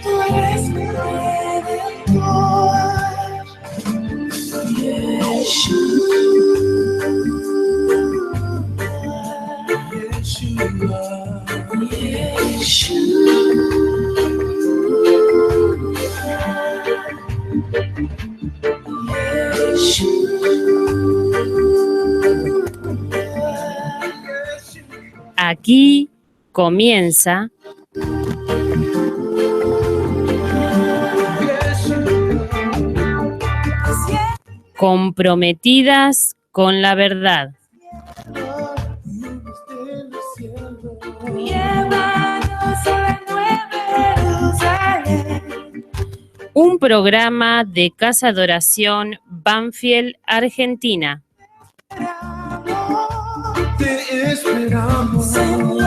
tú eres mi redentor. Aquí comienza Comprometidas con la Verdad. Un programa de Casa de Oración Banfield, Argentina. Te esperamos, Señor,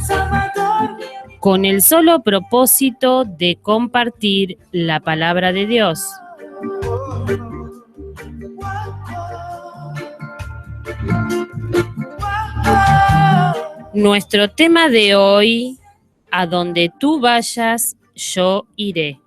Salvador. Con el solo propósito de compartir la palabra de Dios. Nuestro tema de hoy: a donde tú vayas, yo iré.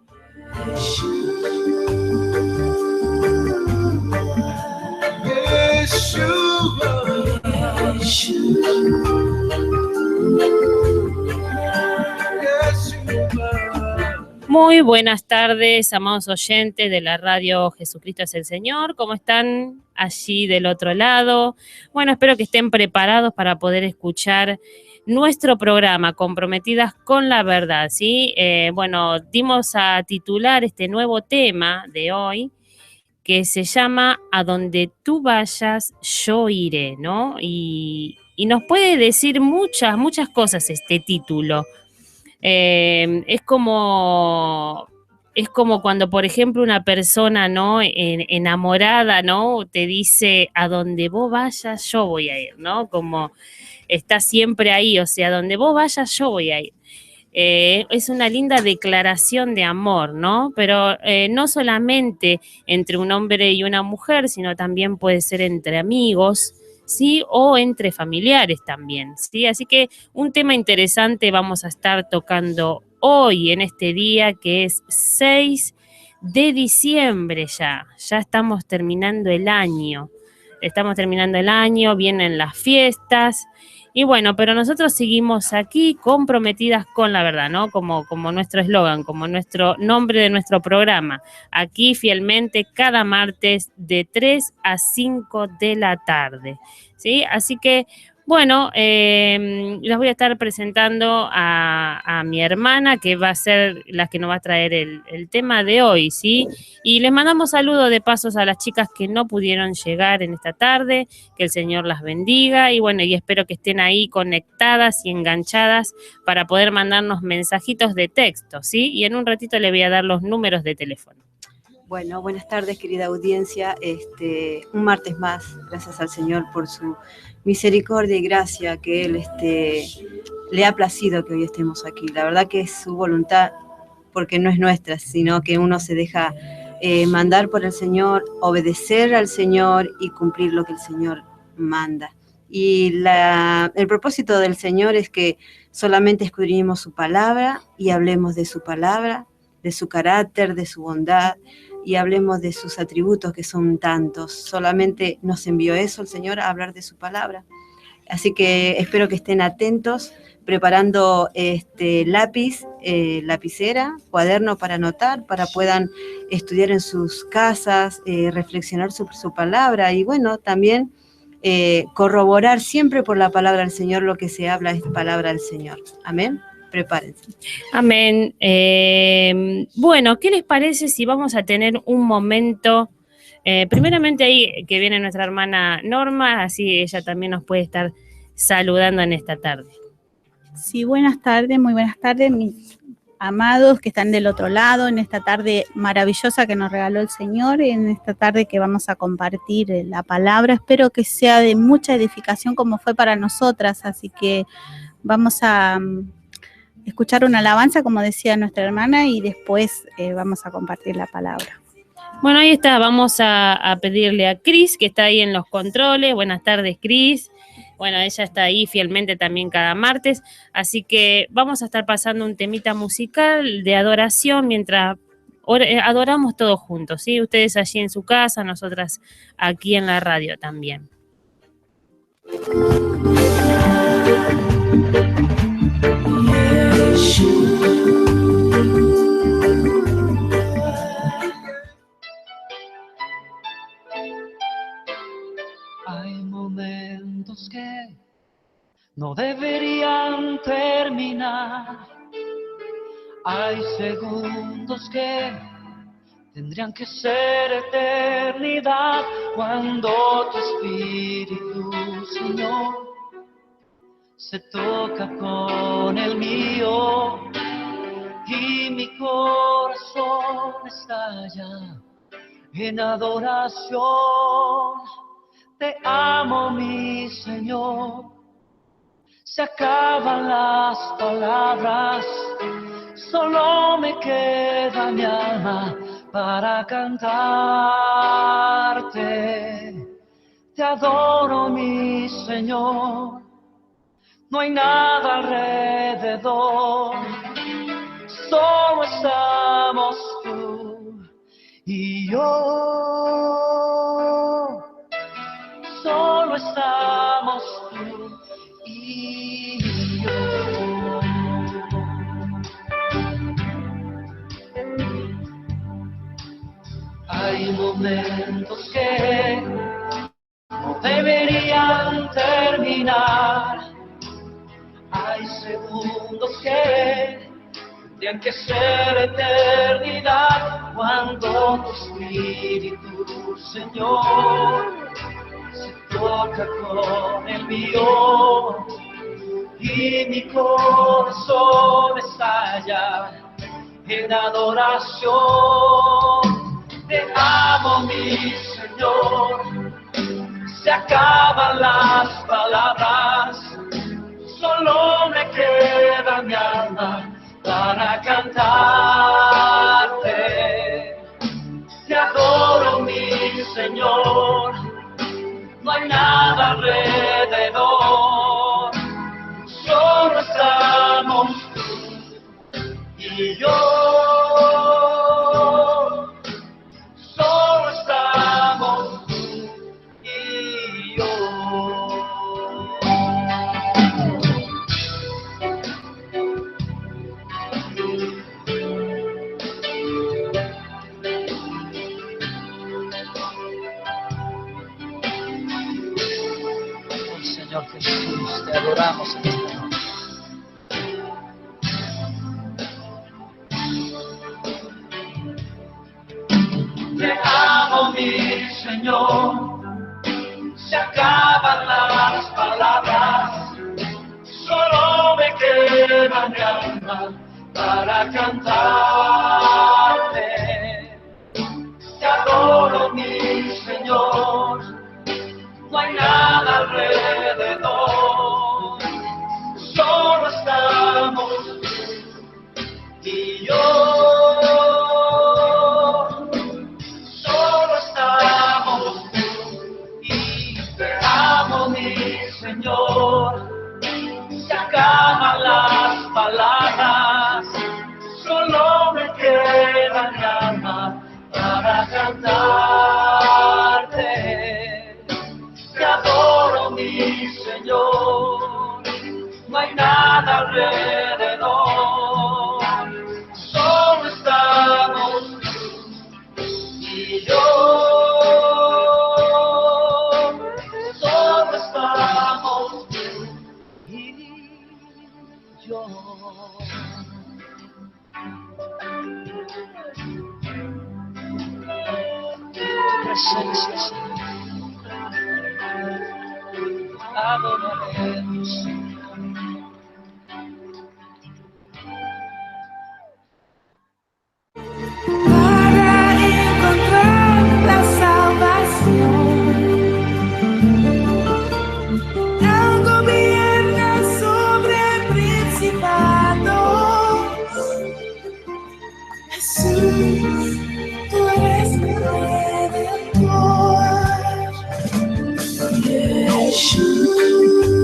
Muy buenas tardes, amados oyentes de la radio Jesucristo es el Señor. ¿Cómo están allí del otro lado? Bueno, espero que estén preparados para poder escuchar nuestro programa Comprometidas con la Verdad, ¿sí? Bueno, dimos a titular este nuevo tema de hoy, que se llama A donde tú vayas, yo iré, ¿no? Y nos puede decir muchas cosas este título. Es como cuando, por ejemplo, una persona, ¿no? Enamorada, ¿no? Te dice, a donde vos vayas, yo voy a ir, ¿no? Como está siempre ahí, o sea, a donde vos vayas, yo voy a ir. Es una linda declaración de amor, ¿no? Pero no solamente entre un hombre y una mujer, sino también puede ser entre amigos, ¿sí? O entre familiares también, ¿sí? Así que un tema interesante vamos a estar tocando hoy, en este día que es 6 de diciembre ya. Ya estamos terminando el año. Vienen las fiestas. Y bueno, pero nosotros seguimos aquí comprometidas con la verdad, ¿no? Como nuestro eslogan, como nuestro nombre de nuestro programa. Aquí fielmente cada martes de 3 a 5 de la tarde, ¿sí? Así que, bueno, les voy a estar presentando a mi hermana, que va a ser la que nos va a traer el tema de hoy, ¿sí? Y les mandamos saludos de pasos a las chicas que no pudieron llegar en esta tarde, que el Señor las bendiga y bueno, y espero que estén ahí conectadas y enganchadas para poder mandarnos mensajitos de texto, ¿sí? Y en un ratito le voy a dar los números de teléfono. Bueno, buenas tardes, querida audiencia. Un martes más, gracias al Señor por su misericordia y gracia, que Él le ha placido que hoy estemos aquí. La verdad que es su voluntad, porque no es nuestra, sino que uno se deja mandar por el Señor, obedecer al Señor y cumplir lo que el Señor manda. Y el propósito del Señor es que solamente escudriñemos su palabra y hablemos de su palabra, de su carácter, de su bondad, y hablemos de sus atributos, que son tantos. Solamente nos envió eso el Señor, a hablar de su palabra. Así que espero que estén atentos, preparando lápiz, lapicera, cuaderno para anotar, para puedan estudiar en sus casas, reflexionar sobre su palabra y bueno, también corroborar siempre por la palabra del Señor. Lo que se habla es palabra del Señor. Amén. Prepárense. Amén. Bueno, ¿qué les parece si vamos a tener un momento? Primeramente ahí que viene nuestra hermana Norma, así ella también nos puede estar saludando en esta tarde. Sí, buenas tardes, muy buenas tardes, mis amados que están del otro lado, en esta tarde maravillosa que nos regaló el Señor, en esta tarde que vamos a compartir la palabra. Espero que sea de mucha edificación como fue para nosotras, así que vamos a escuchar una alabanza, como decía nuestra hermana, y después vamos a compartir la palabra. Bueno, ahí está, vamos a pedirle a Cris, que está ahí en los controles. Buenas tardes, Cris. Bueno, ella está ahí fielmente también cada martes, así que vamos a estar pasando un temita musical de adoración mientras adoramos todos juntos, ¿sí? Ustedes allí en su casa, nosotras aquí en la radio también. Hay momentos que no deberían terminar. Hay segundos que tendrían que ser eternidad cuando tu espíritu, Señor, se toca con el mío y mi corazón estalla en adoración. Te amo, mi Señor. Se acaban las palabras, solo me queda mi alma para cantarte. Te adoro, mi Señor. No hay nada alrededor, solo estamos tú y yo. Solo estamos tú y yo. Hay momentos que no deberían terminar. Hay segundos que tendrían que ser eternidad cuando tu espíritu, Señor, se toca con el mío y mi corazón estalla en adoración. Te amo, mi Señor. Se acaban las palabras, solo me queda mi alma para cantarte. Te adoro, mi Señor. No hay nada alrededor, solo estamos tú y yo. Solo estamos tú y yo. Señor Jesús, te adoramos en esta noche. Te amo, mi Señor. Se acaban las palabras, solo me queda mi alma para cantarte. Te adoro, mi Señor. No hay nada alrededor, solo estamos tú y yo. Solo estamos tú y te amo, mi Señor. Se acaban las palabras, solo me queda mi alma para cantarte. Te adoro, mi Señor. No hay nada alrededor, solo estamos tú y yo. Solo estamos tú y yo. Presencia, Señor. Adoraremos, Señor. Para encontrar la salvación, Él gobierna sobre principados. Jesús, tú eres mi redentor. Yeshua.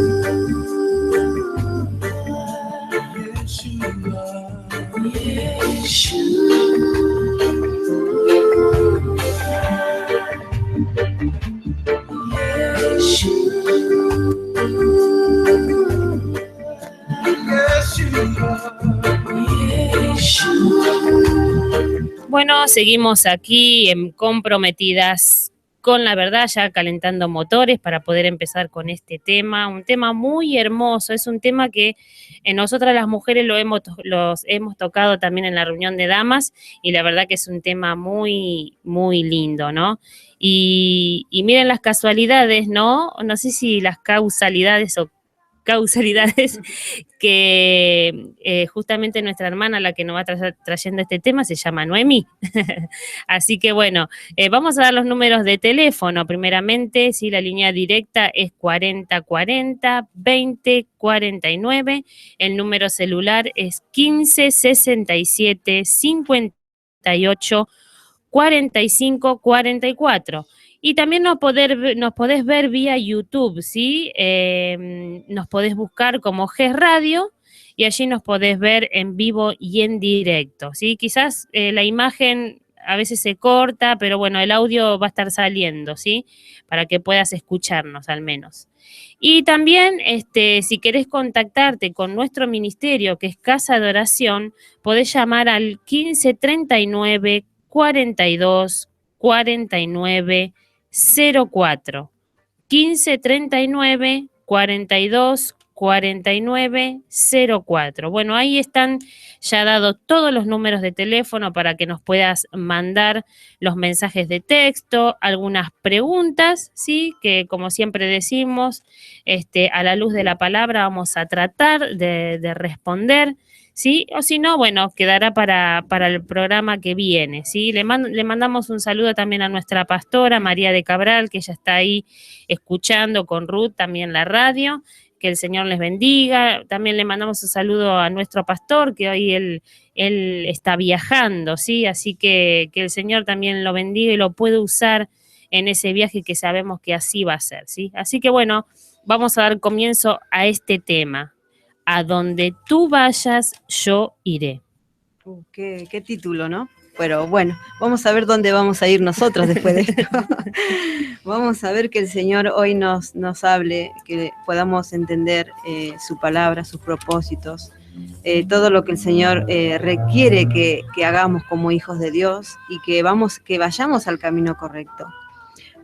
bueno, seguimos aquí comprometidas con la verdad, ya calentando motores para poder empezar con este tema, un tema muy hermoso, es un tema que nosotras las mujeres los hemos tocado también en la reunión de damas y la verdad que es un tema muy, muy lindo, ¿no? Y miren las casualidades, ¿no? No sé si las causalidades o causalidades que justamente nuestra hermana, la que nos va trayendo este tema, se llama Noemí. Así que bueno, vamos a dar los números de teléfono. Primeramente, si la línea directa es 4040-2049, el número celular es 1567-58-4544. Y también nos podés ver vía YouTube, ¿sí? Nos podés buscar como GES Radio y allí nos podés ver en vivo y en directo, ¿sí? Quizás la imagen a veces se corta, pero bueno, el audio va a estar saliendo, ¿sí? Para que puedas escucharnos al menos. Y también, si querés contactarte con nuestro ministerio, que es Casa de Oración, podés llamar al 1539 42 49 04 1539 42 49 04. Bueno, ahí están ya dados todos los números de teléfono para que nos puedas mandar los mensajes de texto, algunas preguntas, ¿sí? Que como siempre decimos, a la luz de la palabra vamos a tratar de responder, ¿sí? O si no, bueno, quedará para el programa que viene, ¿sí? Le mandamos un saludo también a nuestra pastora, María de Cabral, que ella está ahí escuchando con Ruth también la radio. Que el Señor les bendiga. También le mandamos un saludo a nuestro pastor, que hoy él está viajando, ¿sí? Así que el Señor también lo bendiga y lo puede usar en ese viaje que sabemos que así va a ser, ¿sí? Así que bueno, vamos a dar comienzo a este tema. A donde tú vayas, yo iré. Qué título, ¿no? Pero bueno, vamos a ver dónde vamos a ir nosotros después de esto. Vamos a ver que el Señor hoy nos hable, que podamos entender su palabra, sus propósitos, todo lo que el Señor requiere que hagamos como hijos de Dios y que vayamos al camino correcto.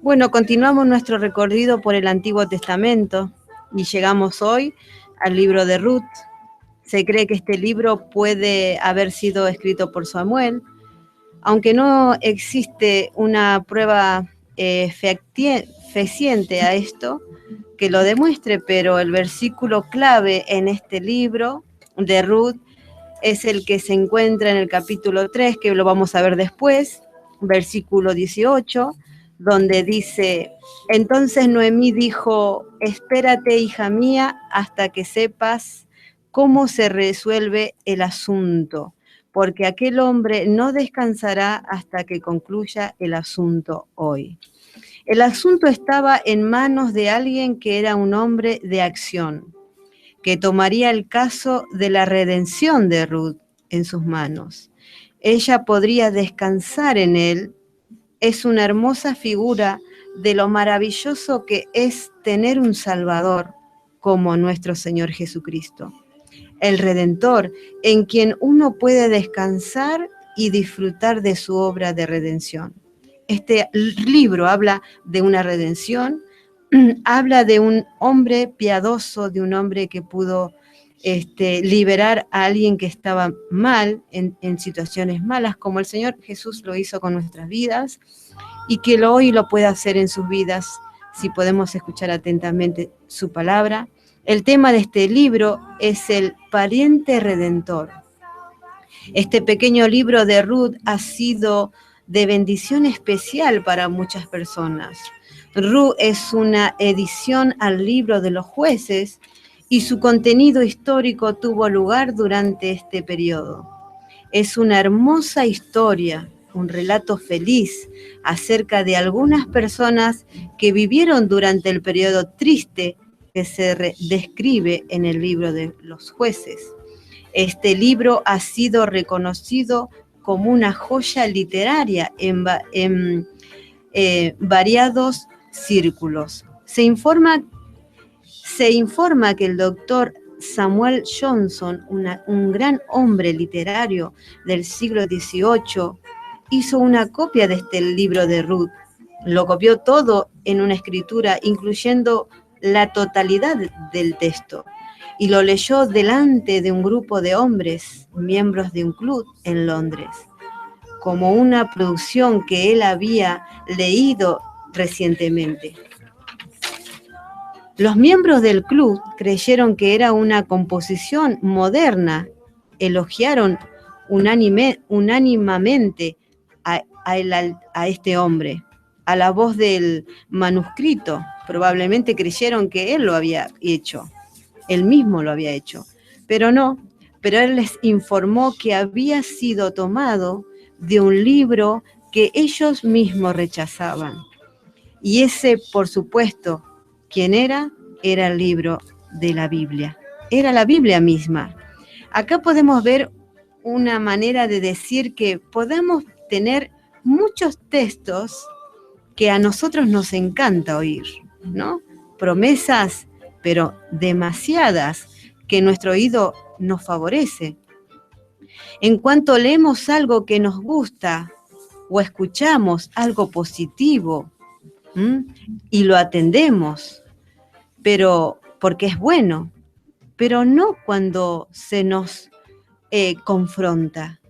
Bueno, continuamos nuestro recorrido por el Antiguo Testamento y llegamos hoy al libro de Ruth. Se cree que este libro puede haber sido escrito por Samuel, aunque no existe una prueba fehaciente a esto que lo demuestre, pero el versículo clave en este libro de Ruth es el que se encuentra en el capítulo 3, que lo vamos a ver después, versículo 18, donde dice: entonces Noemí dijo, espérate, hija mía, hasta que sepas cómo se resuelve el asunto, porque aquel hombre no descansará hasta que concluya el asunto hoy. El asunto estaba en manos de alguien que era un hombre de acción, que tomaría el caso de la redención de Ruth en sus manos. Ella podría descansar en él. Es una hermosa figura de lo maravilloso que es tener un Salvador como nuestro Señor Jesucristo, el Redentor, en quien uno puede descansar y disfrutar de su obra de redención. Este libro habla de una redención, habla de un hombre piadoso, de un hombre que pudo liberar a alguien que estaba mal, en situaciones malas, como el Señor Jesús lo hizo con nuestras vidas, y que hoy lo puede hacer en sus vidas, si podemos escuchar atentamente su palabra. El tema de este libro es el pariente redentor. Este pequeño libro de Ruth ha sido de bendición especial para muchas personas. Ruth es una edición al libro de los jueces y su contenido histórico tuvo lugar durante este periodo. Es una hermosa historia, un relato feliz acerca de algunas personas que vivieron durante el periodo triste que se describe en el libro de los jueces. Este libro ha sido reconocido como una joya literaria en variados círculos. Se informa que el doctor Samuel Johnson, un gran hombre literario del siglo XVIII, hizo una copia de este libro de Ruth. Lo copió todo en una escritura, incluyendo la totalidad del texto, y lo leyó delante de un grupo de hombres, miembros de un club en Londres, como una producción que él había leído recientemente. Los miembros del club creyeron que era una composición moderna, elogiaron unánimamente a este hombre, a la voz del manuscrito. Probablemente creyeron que él lo había hecho, él mismo lo había hecho, pero no, pero él les informó que había sido tomado de un libro que ellos mismos rechazaban. Y ese, por supuesto, ¿quién era? Era el libro de la Biblia, era la Biblia misma. Acá podemos ver una manera de decir que podemos tener muchos textos que a nosotros nos encanta oír, ¿no? Promesas, pero demasiadas, que nuestro oído nos favorece. En cuanto leemos algo que nos gusta o escuchamos algo positivo, y lo atendemos, pero porque es bueno, pero no cuando se nos confronta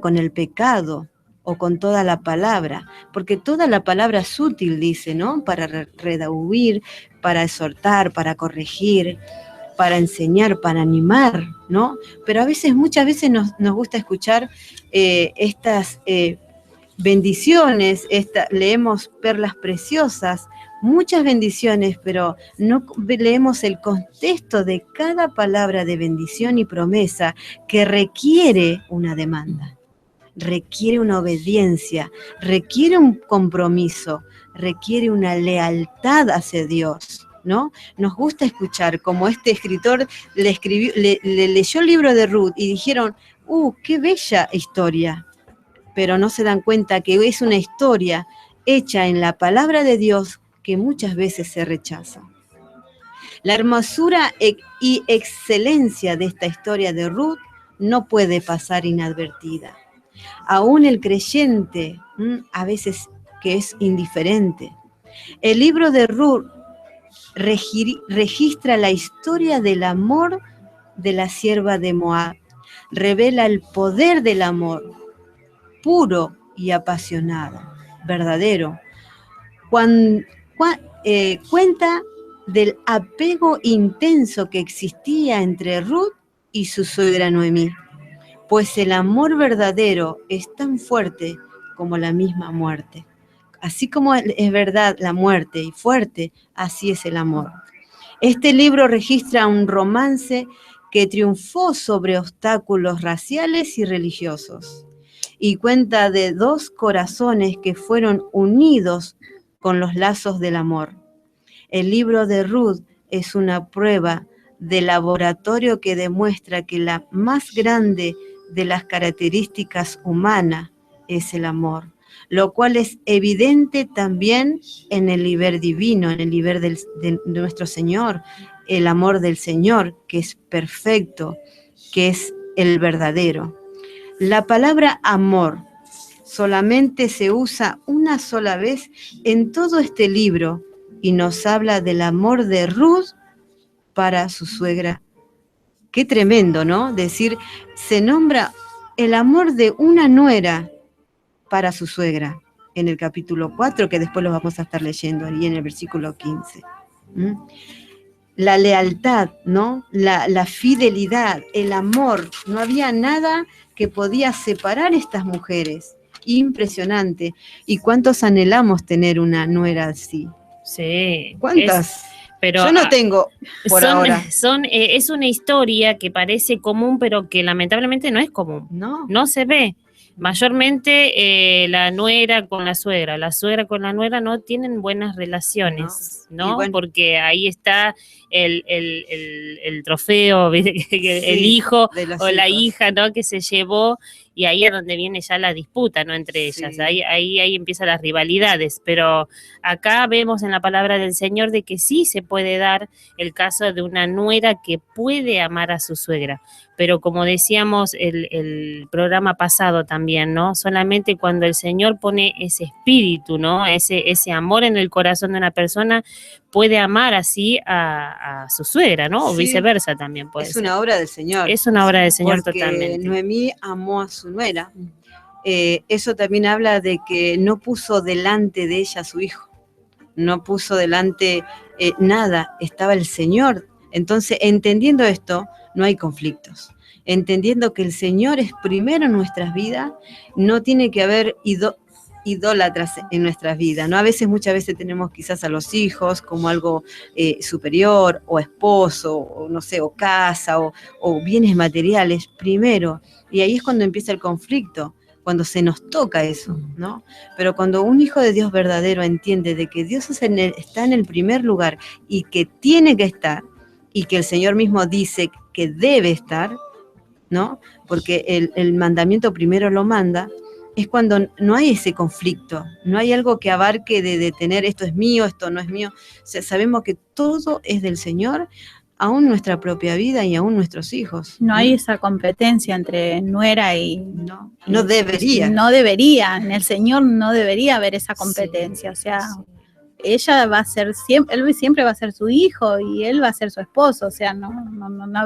con el pecado o con toda la palabra, porque toda la palabra es útil, dice, ¿no? Para redarguir, para exhortar, para corregir, para enseñar, para animar, ¿no? Pero a veces, muchas veces nos gusta escuchar estas bendiciones, leemos perlas preciosas, muchas bendiciones, pero no leemos el contexto de cada palabra de bendición y promesa que requiere una demanda, requiere una obediencia, requiere un compromiso, requiere una lealtad hacia Dios, ¿no? Nos gusta escuchar, como este escritor le leyó el libro de Ruth y dijeron, qué bella historia, pero no se dan cuenta que es una historia hecha en la palabra de Dios que muchas veces se rechaza. La hermosura y excelencia de esta historia de Ruth no puede pasar inadvertida. Aún el creyente, a veces que es indiferente. El libro de Ruth registra la historia del amor de la sierva de Moab. Revela el poder del amor, puro y apasionado, verdadero. Cuenta del apego intenso que existía entre Ruth y su suegra Noemí, pues el amor verdadero es tan fuerte como la misma muerte. Así como es verdad la muerte y fuerte, así es el amor. Este libro registra un romance que triunfó sobre obstáculos raciales y religiosos, y cuenta de dos corazones que fueron unidos con los lazos del amor. El libro de Ruth es una prueba de laboratorio que demuestra que la más grande de las características humanas es el amor, lo cual es evidente también en el liber divino, en el liber de nuestro Señor, el amor del Señor, que es perfecto, que es el verdadero. La palabra amor solamente se usa una sola vez en todo este libro y nos habla del amor de Ruth para su suegra. Qué tremendo, ¿no? Decir, se nombra el amor de una nuera para su suegra en el capítulo 4, que después lo vamos a estar leyendo ahí en el versículo 15. La lealtad, ¿no? La fidelidad, el amor, no había nada que podía separar estas mujeres. Impresionante. ¿Y cuántos anhelamos tener una nuera así? Sí. ¿Cuántas? Pero yo no tengo por ahora. Es una historia que parece común, pero que lamentablemente no es común. No se ve. Mayormente la nuera con la suegra con la nuera no tienen buenas relaciones, ¿no? Bueno, porque ahí está el trofeo, ¿viste? El Sí, hijo de los o la hijos. hija, ¿no? Que se llevó, y ahí es donde viene ya la disputa, ¿no? Entre ellas, Sí. ahí empiezan las rivalidades, pero acá vemos en la palabra del Señor de que sí se puede dar el caso de una nuera que puede amar a su suegra, pero como decíamos el programa pasado también, ¿no? Solamente cuando el Señor pone ese espíritu, ¿no? Ese amor en el corazón de una persona, puede amar así a su suegra, ¿no? O Sí, viceversa también puede es ser. una obra del Señor, Es una obra del Señor porque totalmente. Noemí amó a su nuera. Eso también habla de que no puso delante de ella a su hijo, no puso delante nada, estaba el Señor. Entonces, entendiendo esto, no hay conflictos. Entendiendo que el Señor es primero en nuestras vidas, no tiene que haber idólatras en nuestras vidas, ¿no? Muchas veces tenemos quizás a los hijos como algo superior, o esposo, o no sé, o casa, o bienes materiales primero, y ahí es cuando empieza el conflicto, cuando se nos toca eso, ¿no? Pero cuando un hijo de Dios verdadero entiende de que Dios está en el primer lugar y que tiene que estar, y que el Señor mismo dice que debe estar, ¿no? Porque el mandamiento primero lo manda, es cuando no hay ese conflicto, no hay algo que abarque de tener esto es mío, esto no es mío. O sea, sabemos que todo es del Señor, aún nuestra propia vida y aún nuestros hijos. No hay esa competencia entre nuera y... No debería. No debería, en el Señor no debería haber esa competencia, o sea, ella va a ser siempre, él siempre va a ser su hijo y él va a ser su esposo, o sea, no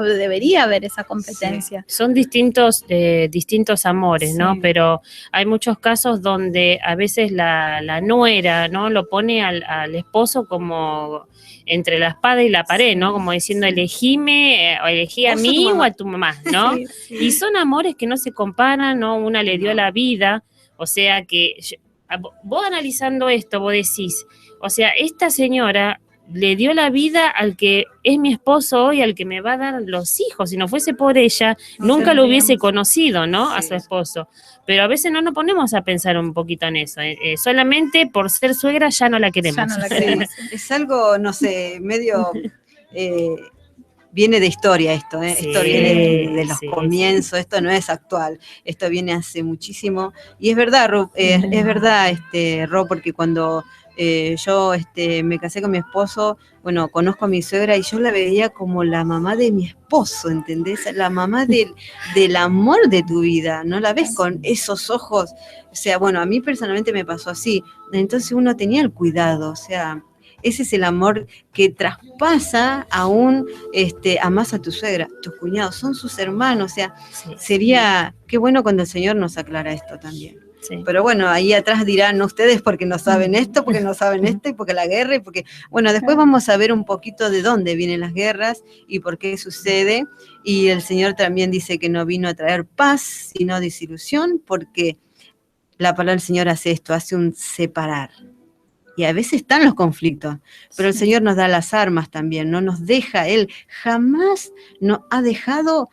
debería haber esa competencia. Son distintos amores, ¿no? Sí. Pero hay muchos casos donde a veces la nuera, ¿no? Lo pone al esposo como entre la espada y la pared, ¿no? Como diciendo, elegime, o elegí a Vos sos mí tu o mamá. a tu mamá, ¿no? Sí, sí. Y son amores que no se comparan, ¿no? Una le dio No. la vida, o sea que vos analizando esto, vos decís, o sea, esta señora le dio la vida al que es mi esposo hoy, al que me va a dar los hijos. Si no fuese por ella, No nunca lo hubiese tendríamos. conocido, ¿no? A Sí. su esposo. Pero a veces no nos ponemos a pensar un poquito en eso. Solamente por ser suegra ya no la queremos. Ya no la Sí, queremos. es algo, no sé, medio... viene de historia esto, Sí, esto viene de los sí, comienzos, esto no es actual, esto viene hace muchísimo, y es verdad, Ro, es verdad, Ro, porque cuando yo me casé con mi esposo, bueno, conozco a mi suegra y yo la veía como la mamá de mi esposo, ¿entendés? La mamá del amor de tu vida, no la ves con esos ojos, o sea, bueno, a mí personalmente me pasó así, entonces uno tenía el cuidado, o sea, ese es el amor que traspasa aún a más a tu suegra, tus cuñados, son sus hermanos, o sea, Sí, sería, qué bueno cuando el Señor nos aclara esto también. sí. Pero bueno, ahí atrás dirán, no ustedes porque no saben esto, porque no saben esto, y porque la guerra, y porque, bueno, después vamos a ver un poquito de dónde vienen las guerras y por qué sucede, y el Señor también dice que no vino a traer paz, sino desilusión, porque la palabra del Señor hace esto, hace un separar. Y a veces están los conflictos, pero el Señor nos da las armas también, no nos deja, Él jamás nos ha dejado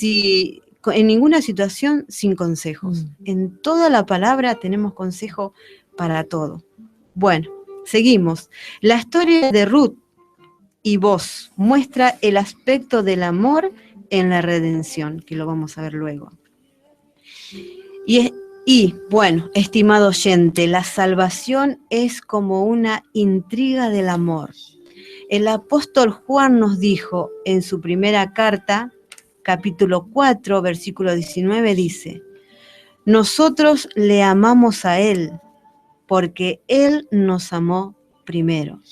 en ninguna situación sin consejos. En toda la palabra tenemos consejo para todo. Bueno, seguimos. La historia de Ruth y Boz muestra el aspecto del amor en la redención, que lo vamos a ver luego. Y bueno, estimado oyente, la salvación es como una intriga del amor. El apóstol Juan nos dijo en su primera carta, capítulo 4, versículo 19, dice, nosotros le amamos a Él, porque Él nos amó primero.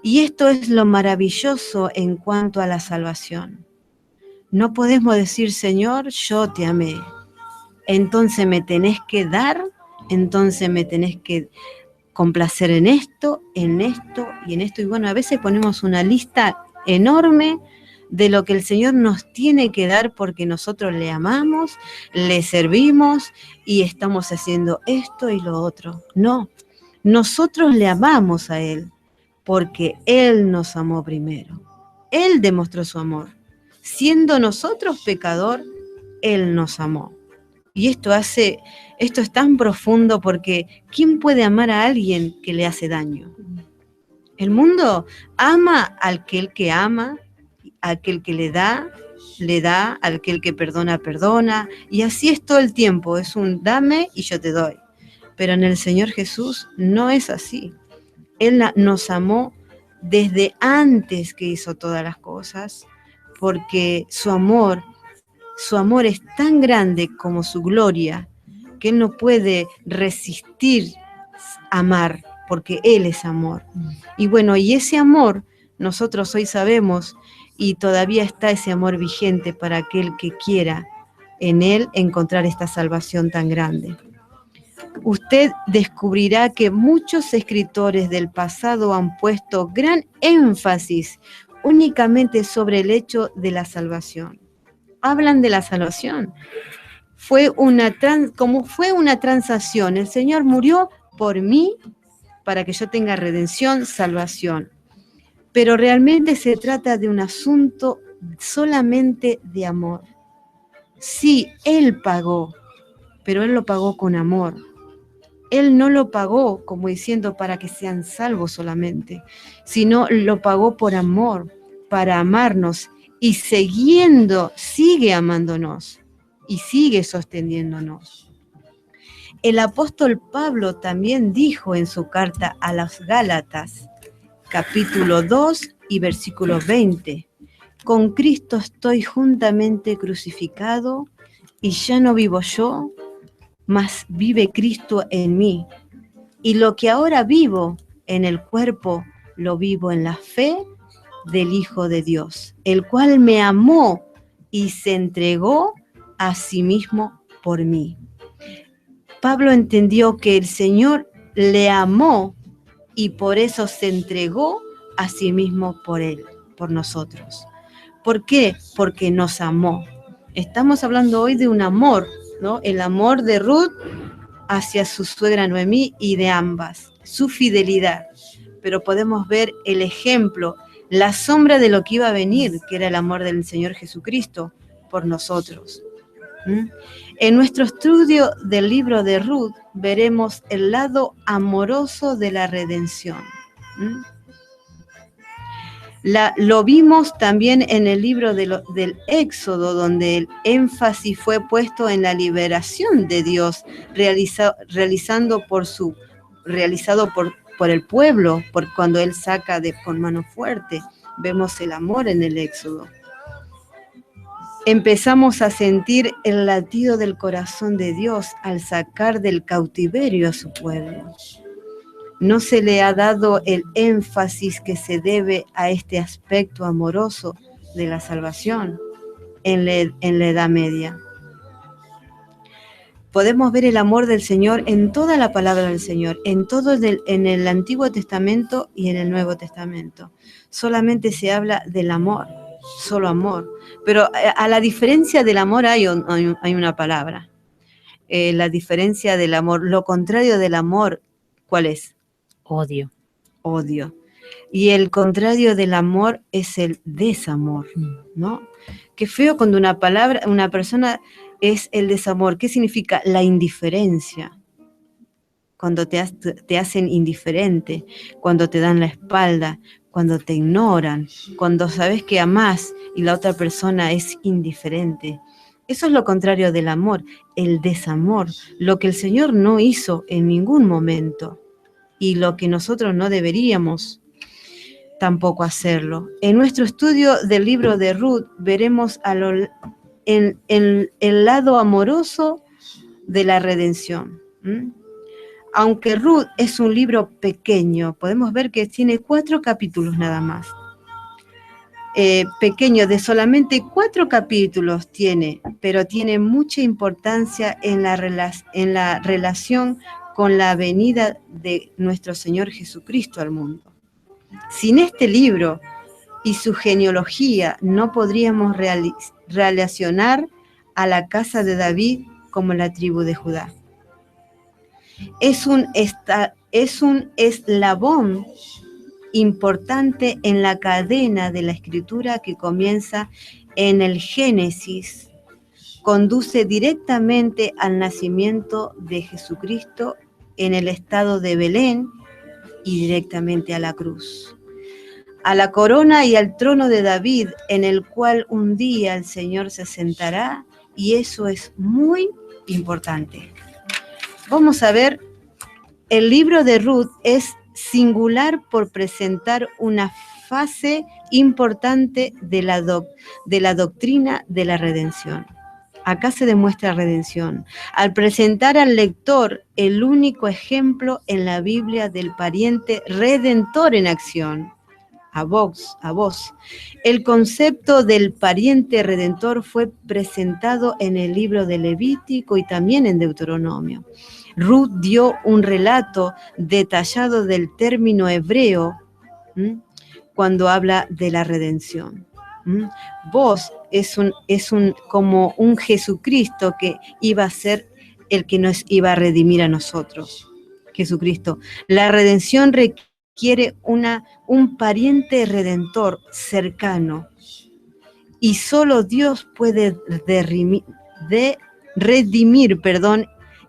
Y esto es lo maravilloso en cuanto a la salvación. No podemos decir, Señor, yo te amé. Entonces me tenés que dar, entonces me tenés que complacer en esto y en esto. Y bueno, a veces ponemos una lista enorme de lo que el Señor nos tiene que dar porque nosotros le amamos, le servimos y estamos haciendo esto y lo otro. No, nosotros le amamos a Él porque Él nos amó primero. Él demostró su amor. Siendo nosotros pecador, Él nos amó. Y esto es tan profundo porque ¿quién puede amar a alguien que le hace daño? El mundo ama al aquel que ama, aquel que le da, al aquel que perdona, perdona, y así es todo el tiempo, es un dame y yo te doy. Pero en el Señor Jesús no es así. Él nos amó desde antes que hizo todas las cosas, porque su amor es tan grande como su gloria, que Él no puede resistir amar, porque Él es amor. Y bueno, y ese amor nosotros hoy sabemos, y todavía está ese amor vigente para aquel que quiera en Él encontrar esta salvación tan grande. Usted descubrirá que muchos escritores del pasado han puesto gran énfasis únicamente sobre el hecho de la salvación. Hablan de la salvación. Como fue una transacción, el Señor murió por mí para que yo tenga redención, salvación. Pero realmente se trata de un asunto solamente de amor. Sí, Él pagó, pero Él lo pagó con amor. Él no lo pagó como diciendo para que sean salvos solamente, sino lo pagó por amor, para amarnos, y sigue amándonos y sigue sosteniéndonos. El apóstol Pablo también dijo en su carta a los Gálatas, capítulo 2 y versículo 20, con Cristo estoy juntamente crucificado, y ya no vivo yo, mas vive Cristo en mí. Y lo que ahora vivo en el cuerpo, lo vivo en la fe del Hijo de Dios, el cual me amó y se entregó a sí mismo por mí. Pablo entendió que el Señor le amó y por eso se entregó a sí mismo por él, por nosotros. ¿Por qué? Porque nos amó. Estamos hablando hoy de un amor, ¿no? El amor de Ruth hacia su suegra Noemí y de ambas, su fidelidad. Pero podemos ver el ejemplo, la sombra de lo que iba a venir, que era el amor del Señor Jesucristo por nosotros. En nuestro estudio del libro de Ruth veremos el lado amoroso de la redención. Lo vimos también en el libro del Éxodo, donde el énfasis fue puesto en la liberación de Dios realizado por el pueblo, por cuando Él saca con mano fuerte. Vemos el amor en el Éxodo. Empezamos a sentir el latido del corazón de Dios al sacar del cautiverio a su pueblo. No se le ha dado el énfasis que se debe a este aspecto amoroso de la salvación en la Edad Media. Podemos ver el amor del Señor en toda la palabra del Señor, en el Antiguo Testamento y en el Nuevo Testamento. Solamente se habla del amor, solo amor. Pero a la diferencia del amor hay una palabra. La diferencia del amor, lo contrario del amor, ¿cuál es? Odio. Odio. Y el contrario del amor es el desamor, ¿no? Qué feo cuando una persona es el desamor. ¿Qué significa? La indiferencia. Cuando te hacen indiferente, cuando te dan la espalda, cuando te ignoran, cuando sabes que amás y la otra persona es indiferente. Eso es lo contrario del amor, el desamor, lo que el Señor no hizo en ningún momento y lo que nosotros no deberíamos tampoco hacerlo. En nuestro estudio del libro de Ruth veremos el lado amoroso de la redención. Aunque Ruth es un libro pequeño, podemos ver que tiene 4 capítulos nada más. Pequeño, de solamente 4 capítulos tiene, pero tiene mucha importancia en la relación con la venida de nuestro Señor Jesucristo al mundo. Sin este libro y su genealogía no podríamos relacionar a la casa de David como la tribu de Judá. Es un eslabón importante en la cadena de la escritura que comienza en el Génesis, conduce directamente al nacimiento de Jesucristo en el estado de Belén y directamente a la cruz, a la corona y al trono de David, en el cual un día el Señor se sentará, y eso es muy importante. Vamos a ver, el libro de Ruth es singular por presentar una fase importante de la doctrina de la redención. Acá se demuestra redención, al presentar al lector el único ejemplo en la Biblia del pariente redentor en acción. A vos. El concepto del pariente redentor fue presentado en el libro de Levítico y también en Deuteronomio. Ruth dio un relato detallado del término hebreo cuando habla de la redención. Vos es como un Jesucristo que iba a ser el que nos iba a redimir a nosotros. Jesucristo. La redención requiere un pariente redentor cercano, y solo Dios puede redimir.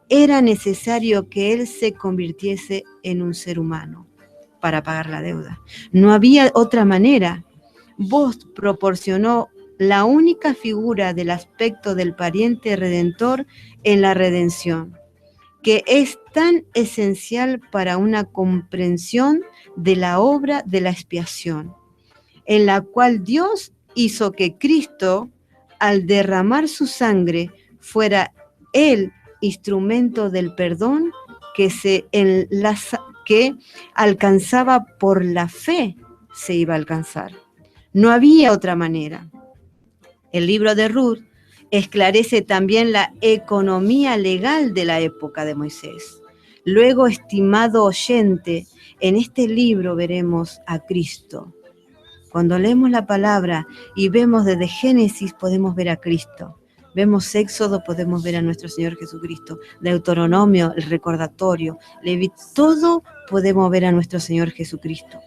Era necesario que Él se convirtiese en un ser humano para pagar la deuda. No había otra manera. Vos proporcionó la única figura del aspecto del pariente redentor en la redención, que es tan esencial para una comprensión de la obra de la expiación, en la cual Dios hizo que Cristo, al derramar su sangre, fuera el instrumento del perdón que alcanzaba por la fe se iba a alcanzar. No había otra manera. El libro de Ruth esclarece también la economía legal de la época de Moisés. Luego, estimado oyente, en este libro veremos a Cristo. Cuando leemos la palabra y vemos desde Génesis, podemos ver a Cristo. Vemos Éxodo, podemos ver a nuestro Señor Jesucristo. Deuteronomio, el recordatorio. Levítico, todo podemos ver a nuestro Señor Jesucristo.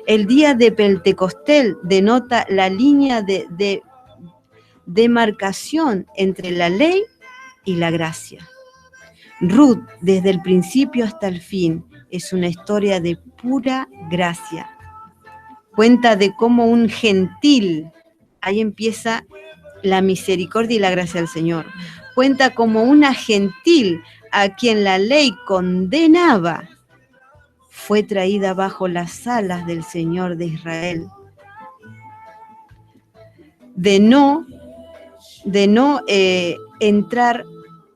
El día de Pentecostés denota la línea de demarcación entre la ley y la gracia. Ruth, desde el principio hasta el fin, es una historia de pura gracia. Cuenta de cómo un gentil, ahí empieza la misericordia y la gracia del Señor. Cuenta como una gentil a quien la ley condenaba, fue traída bajo las alas del Señor de Israel. De no entrar,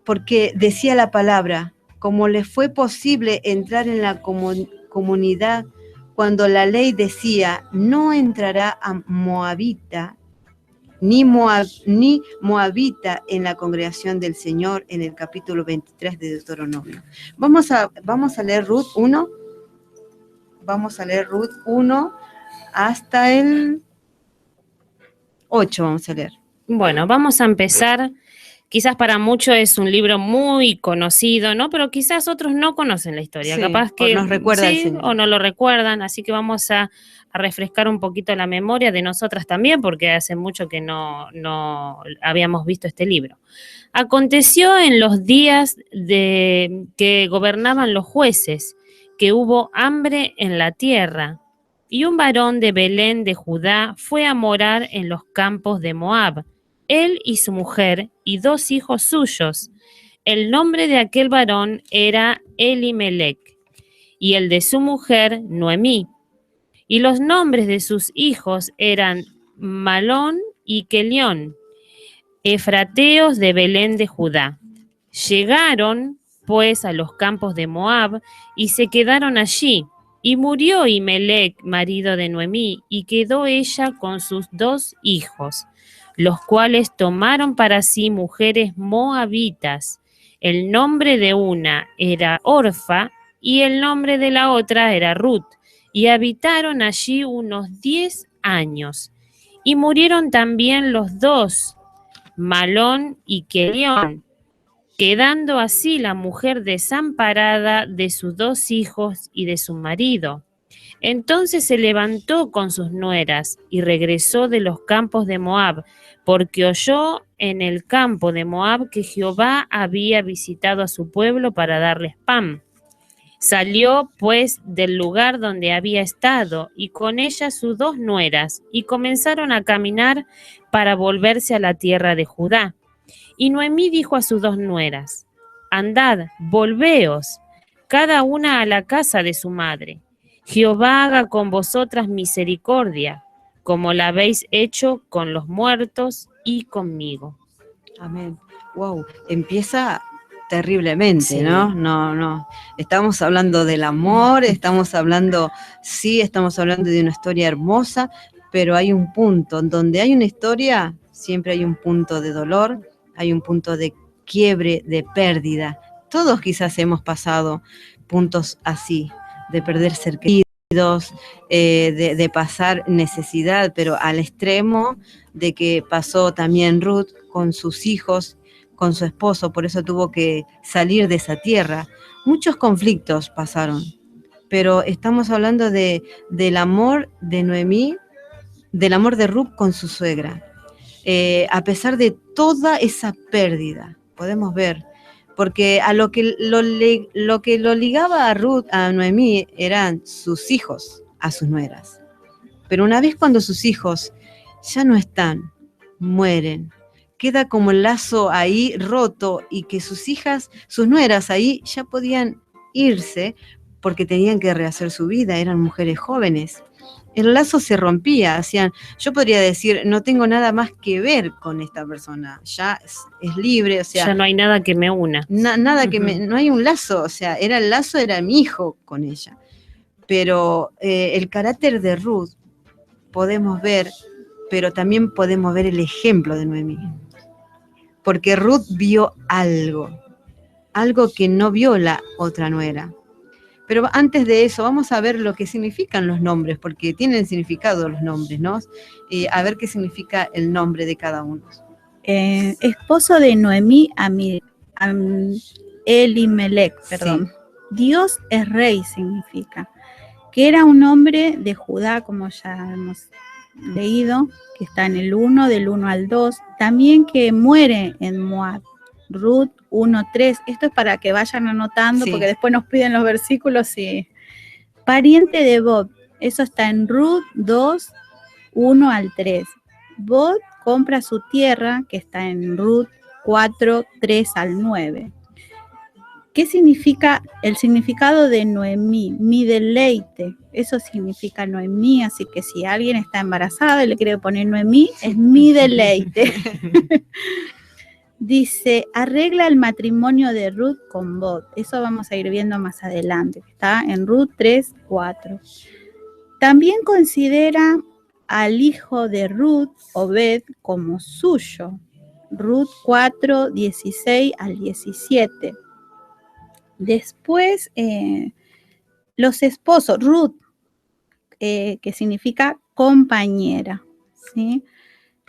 porque decía la palabra, como le fue posible entrar en la comunidad cuando la ley decía, no entrará a moabita, ni moabita en la congregación del Señor, en el capítulo 23 de Deuteronomio. Vamos a leer Ruth 1. Vamos a leer Ruth 1 hasta el 8, vamos a leer. Bueno, vamos a empezar. Quizás para muchos es un libro muy conocido, ¿no? Pero quizás otros no conocen la historia. Sí, capaz que o nos recuerda el Señor. o no lo recuerdan. Así que vamos a refrescar un poquito la memoria de nosotras también, porque hace mucho que no habíamos visto este libro. Aconteció en los días de que gobernaban los jueces, que hubo hambre en la tierra, y un varón de Belén de Judá fue a morar en los campos de Moab, él y su mujer y 2 hijos suyos. El nombre de aquel varón era Elimelec, y el de su mujer Noemí. Y los nombres de sus hijos eran Malón y Kelión, efrateos de Belén de Judá. Llegaron, pues, a los campos de Moab y se quedaron allí. Y murió Elimelec, marido de Noemí, y quedó ella con sus 2 hijos, los cuales tomaron para sí mujeres moabitas. El nombre de una era Orfa y el nombre de la otra era Ruth, y habitaron allí unos 10 años. Y murieron también los 2, Malón y Kelión, quedando así la mujer desamparada de sus 2 hijos y de su marido. Entonces se levantó con sus nueras y regresó de los campos de Moab, porque oyó en el campo de Moab que Jehová había visitado a su pueblo para darles pan. Salió pues del lugar donde había estado y con ella sus 2 nueras y comenzaron a caminar para volverse a la tierra de Judá. Y Noemí dijo a sus 2 nueras: Andad, volveos, cada una a la casa de su madre. Jehová haga con vosotras misericordia, como la habéis hecho con los muertos y conmigo. Amén. Wow, empieza terriblemente, Sí. ¿no? No. Estamos hablando del amor, estamos hablando de una historia hermosa, pero hay un punto, donde hay una historia, siempre hay un punto de dolor, hay un punto de quiebre, de pérdida. Todos quizás hemos pasado puntos así, de perder ser queridos, de pasar necesidad, pero al extremo de que pasó también Ruth con sus hijos, con su esposo, por eso tuvo que salir de esa tierra. Muchos conflictos pasaron, pero estamos hablando del amor de Noemí, del amor de Ruth con su suegra. A pesar de toda esa pérdida, podemos ver, porque a lo que lo ligaba a Ruth, a Noemí, eran sus hijos, a sus nueras. Pero una vez cuando sus hijos ya no están, mueren, queda como el lazo ahí roto y que sus hijas, sus nueras ahí ya podían irse porque tenían que rehacer su vida, eran mujeres jóvenes. El lazo se rompía, yo podría decir, no tengo nada más que ver con esta persona, ya es libre, o sea, Ya no hay nada que me una. nada que no hay un lazo, o sea, el lazo era mi hijo con ella. Pero el carácter de Ruth podemos ver, pero también podemos ver el ejemplo de Noemí. Porque Ruth vio algo que no vio la otra nuera. Pero antes de eso, vamos a ver lo que significan los nombres, porque tienen significado los nombres, ¿no? A ver qué significa el nombre de cada uno. Esposo de Noemí, Elimelech, perdón. Sí. Dios es rey significa. Que era un hombre de Judá, como ya hemos leído, que está en el 1, del 1 al 2. También que muere en Moab. Ruth 1:3. Esto es para que vayan anotando, Sí. porque después nos piden los versículos. Y pariente de Bob. Eso está en Ruth 2, 1 al 3. Bob compra su tierra, que está en Ruth 4, 3 al 9. ¿Qué significa el significado de Noemí? Mi deleite. Eso significa Noemí, así que si alguien está embarazada y le quiere poner Noemí, es mi deleite. Dice, arregla el matrimonio de Ruth con Bob. Eso vamos a ir viendo más adelante. Está en Ruth 3, 4. También considera al hijo de Ruth, Obed, como suyo. Ruth 4, 16 al 17. Después, los esposos, Ruth, que significa compañera, ¿sí?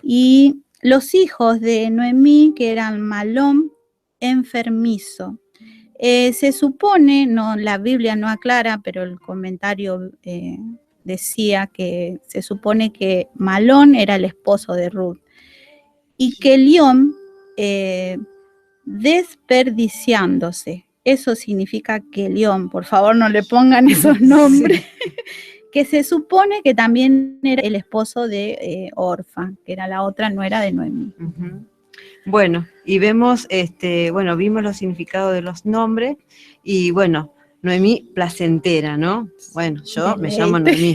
Y los hijos de Noemí, que eran Malón, enfermizo. Se supone, no, la Biblia no aclara, pero el comentario decía que se supone que Malón era el esposo de Ruth y que León desperdiciándose. Eso significa que León, por favor no le pongan esos nombres, sí. Que se supone que también era el esposo de Orfa, que era la otra nuera de Noemí. Uh-huh. Bueno, y vimos los significados de los nombres, y bueno, Noemí placentera, ¿no? Bueno, yo me llamo Noemí.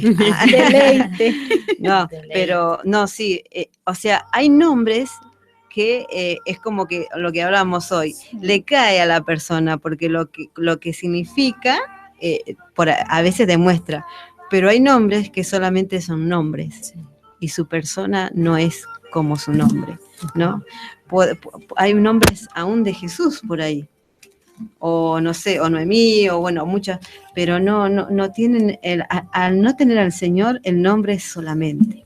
Deleite. No, pero no, sí, o sea, hay nombres que es como que lo que hablamos hoy, le cae a la persona, porque lo que significa, a veces demuestra, pero hay nombres que solamente son nombres, y su persona no es como su nombre, ¿no? Hay nombres aún de Jesús por ahí, o no sé, o Noemí, o bueno, muchas, pero no tienen, al no tener al Señor, el nombre es solamente.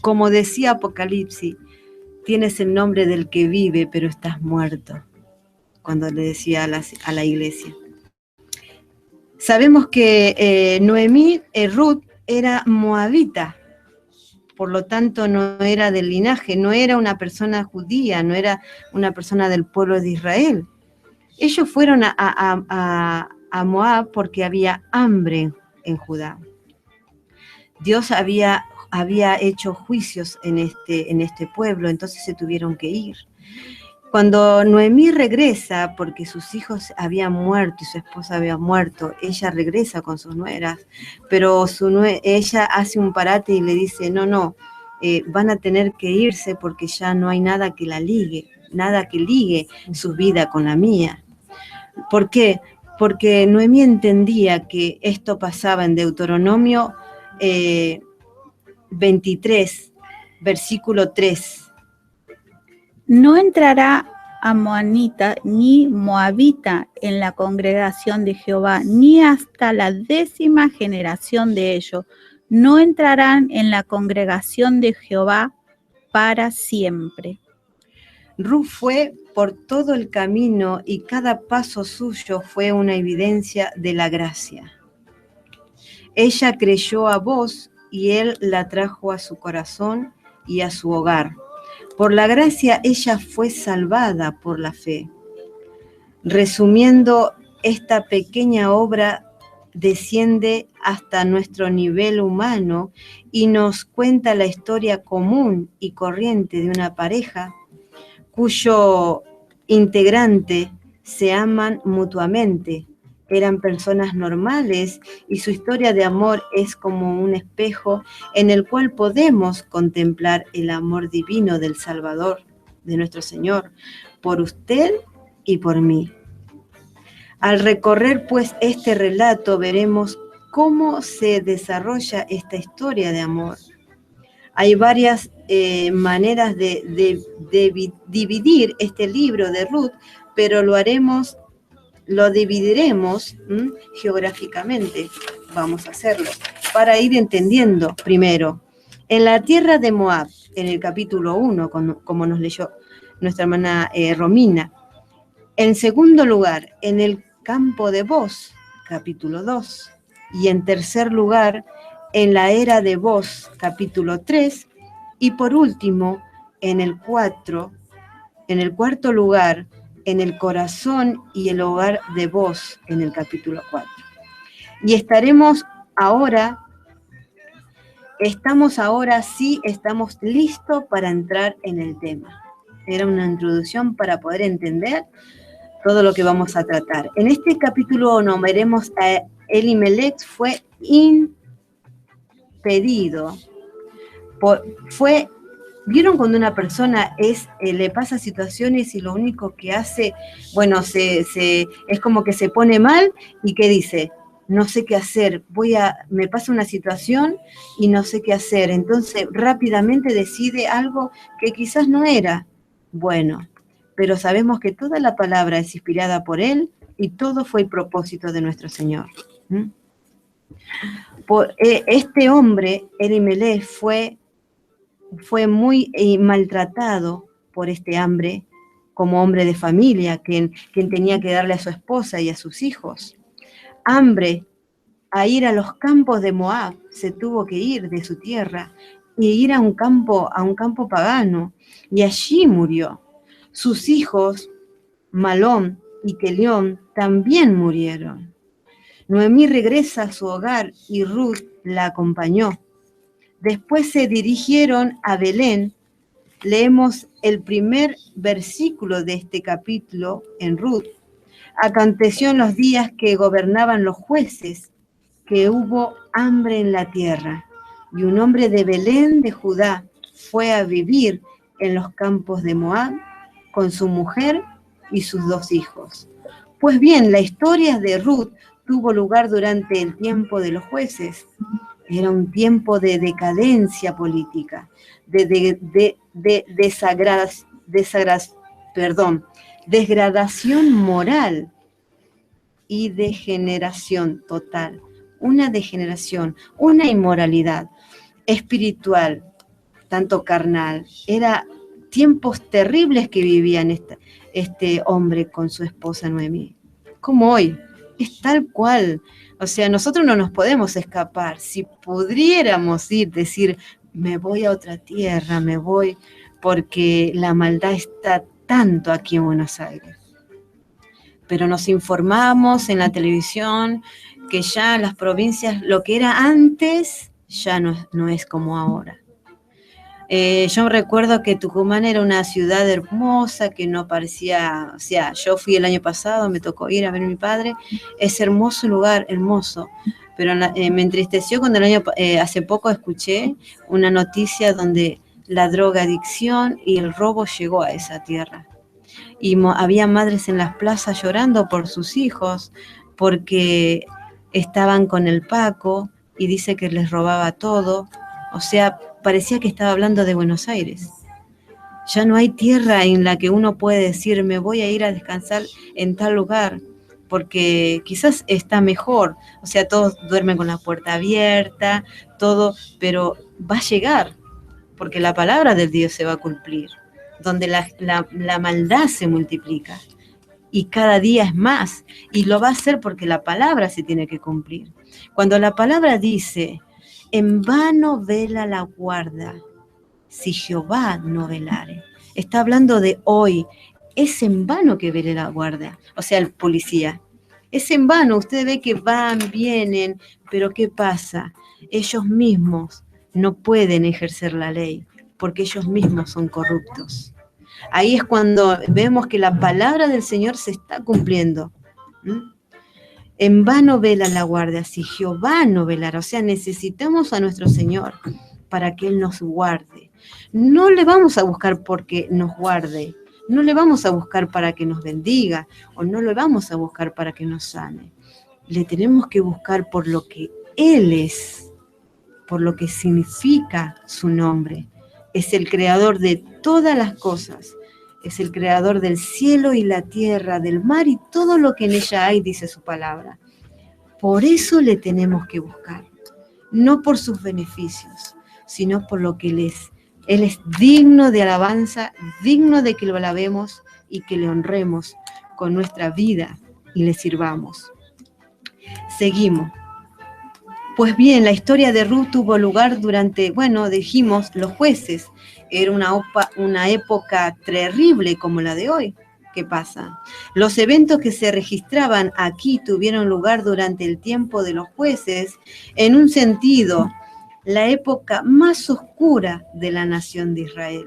Como decía Apocalipsis, tienes el nombre del que vive, pero estás muerto, cuando le decía a la iglesia. Sabemos que Noemí, Ruth, era moabita, por lo tanto no era del linaje, no era una persona judía, no era una persona del pueblo de Israel. Ellos fueron a a Moab porque había hambre en Judá. Dios había hecho juicios en este pueblo, entonces se tuvieron que ir. Cuando Noemí regresa, porque sus hijos habían muerto y su esposa había muerto, ella regresa con sus nueras, pero ella hace un parate y le dice, no, van a tener que irse porque ya no hay nada que ligue su vida con la mía. ¿Por qué? Porque Noemí entendía que esto pasaba en Deuteronomio 23, versículo 3. No entrará amonita ni moabita en la congregación de Jehová, ni hasta la 10ª generación de ellos. No entrarán en la congregación de Jehová para siempre. Ruth fue por todo el camino y cada paso suyo fue una evidencia de la gracia. Ella creyó a Booz y él la trajo a su corazón y a su hogar. Por la gracia ella fue salvada por la fe. Resumiendo, esta pequeña obra desciende hasta nuestro nivel humano y nos cuenta la historia común y corriente de una pareja cuyo integrante se aman mutuamente. Eran personas normales y su historia de amor es como un espejo en el cual podemos contemplar el amor divino del Salvador, de nuestro Señor, por usted y por mí. Al recorrer pues este relato veremos cómo se desarrolla esta historia de amor. Hay varias maneras de dividir este libro de Ruth, pero lo dividiremos geográficamente. Vamos a hacerlo para ir entendiendo primero. En la tierra de Moab, en el capítulo 1, como nos leyó nuestra hermana Romina. En segundo lugar, en el campo de Booz, capítulo 2. Y en tercer lugar, en la era de Booz, capítulo 3. Y por último, en el cuarto lugar, en el corazón y el hogar de Booz, en el capítulo 4. Y estamos listos para entrar en el tema. Era una introducción para poder entender todo lo que vamos a tratar. En este capítulo 1 veremos a Elimelech fue impedido. ¿Vieron cuando una persona le pasa situaciones y lo único que hace, bueno, es como que se pone mal y que dice, no sé qué hacer, me pasa una situación y no sé qué hacer, entonces rápidamente decide algo que quizás no era bueno, pero sabemos que toda la palabra es inspirada por Él y todo fue el propósito de nuestro Señor. Este hombre, Elimelech, fue muy maltratado por este hambre, como hombre de familia, quien tenía que darle a su esposa y a sus hijos. Hambre a ir a los campos de Moab, se tuvo que ir de su tierra y ir a un campo pagano, y allí murió. Sus hijos, Malón y Kelión, también murieron. Noemí regresa a su hogar y Ruth la acompañó. Después se dirigieron a Belén. Leemos el primer versículo de este capítulo en Ruth. Aconteció en los días que gobernaban los jueces, que hubo hambre en la tierra, y un hombre de Belén de Judá fue a vivir en los campos de Moab con su mujer y sus 2 hijos. Pues bien, la historia de Ruth tuvo lugar durante el tiempo de los jueces. Era un tiempo de decadencia política, degradación moral y degeneración total. Una degeneración, una inmoralidad espiritual, tanto carnal. Era tiempos terribles que vivían este hombre con su esposa Noemí. Como hoy, es tal cual. O sea, nosotros no nos podemos escapar. Si pudiéramos decir, me voy a otra tierra, me voy, porque la maldad está tanto aquí en Buenos Aires. pero nos informamos en la televisión que ya las provincias, lo que era antes, ya no es como ahora. Yo recuerdo que Tucumán era una ciudad hermosa, que no parecía, o sea, yo fui el año pasado, me tocó ir a ver a mi padre, es hermoso lugar, hermoso, pero me entristeció cuando hace poco escuché una noticia donde la drogadicción y el robo llegó a esa tierra. Y había madres en las plazas llorando por sus hijos, porque estaban con el Paco y dice que les robaba todo, o sea, parecía que estaba hablando de Buenos Aires. Ya no hay tierra en la que uno puede decir, me voy a ir a descansar en tal lugar, porque quizás está mejor. O sea, todos duermen con la puerta abierta, todo, pero va a llegar, porque la palabra del Dios se va a cumplir, donde la maldad se multiplica y cada día es más, y lo va a hacer porque la palabra se tiene que cumplir. Cuando la palabra dice, en vano vela la guarda, si Jehová no velare. Está hablando de hoy. Es en vano que vele la guardia, o sea, el policía. Es en vano. Usted ve que van, vienen, pero ¿qué pasa? Ellos mismos no pueden ejercer la ley, porque ellos mismos son corruptos. Ahí es cuando vemos que la palabra del Señor se está cumpliendo. En vano vela la guardia, si Jehová no velara. O sea, necesitamos a nuestro Señor para que Él nos guarde. No le vamos a buscar porque nos guarde, no le vamos a buscar para que nos bendiga, o no le vamos a buscar para que nos sane. Le tenemos que buscar por lo que Él es, por lo que significa su nombre. Es el creador de todas las cosas. Es el creador del cielo y la tierra, del mar y todo lo que en ella hay, dice su palabra. Por eso le tenemos que buscar, no por sus beneficios, sino por lo que Él es. Él es digno de alabanza, digno de que lo alabemos y que le honremos con nuestra vida y le sirvamos. Seguimos. Pues bien, la historia de Ruth tuvo lugar durante, dijimos, los jueces. Era una época terrible como la de hoy. ¿Qué pasa? Los eventos que se registraban aquí tuvieron lugar durante el tiempo de los jueces, en un sentido, la época más oscura de la nación de Israel.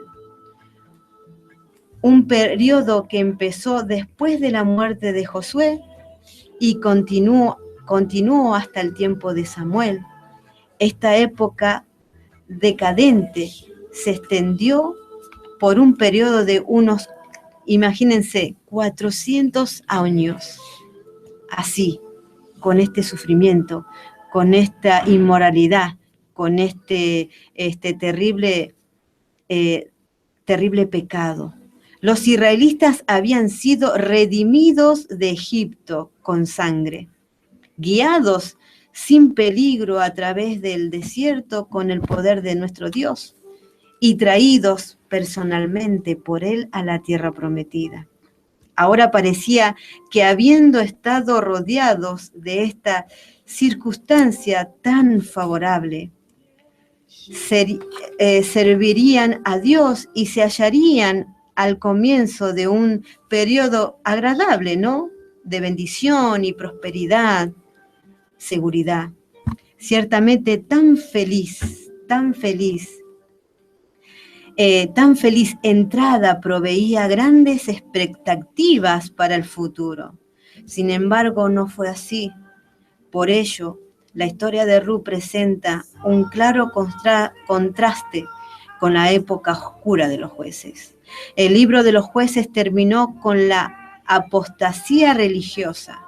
Un periodo que empezó después de la muerte de Josué y continuó hasta el tiempo de Samuel. Esta época decadente se extendió por un periodo de unos, imagínense, 400 años. Así, con este sufrimiento, con esta inmoralidad, con este terrible pecado. Los israelitas habían sido redimidos de Egipto con sangre, guiados sin peligro a través del desierto con el poder de nuestro Dios y traídos personalmente por Él a la tierra prometida. Ahora parecía que habiendo estado rodeados de esta circunstancia tan favorable, servirían a Dios y se hallarían al comienzo de un periodo agradable, ¿no? De bendición y prosperidad, seguridad. Ciertamente tan feliz entrada proveía grandes expectativas para el futuro. Sin embargo, no fue así. Por ello, la historia de Ruth presenta un claro contraste con la época oscura de los jueces. El libro de los jueces terminó con la apostasía religiosa,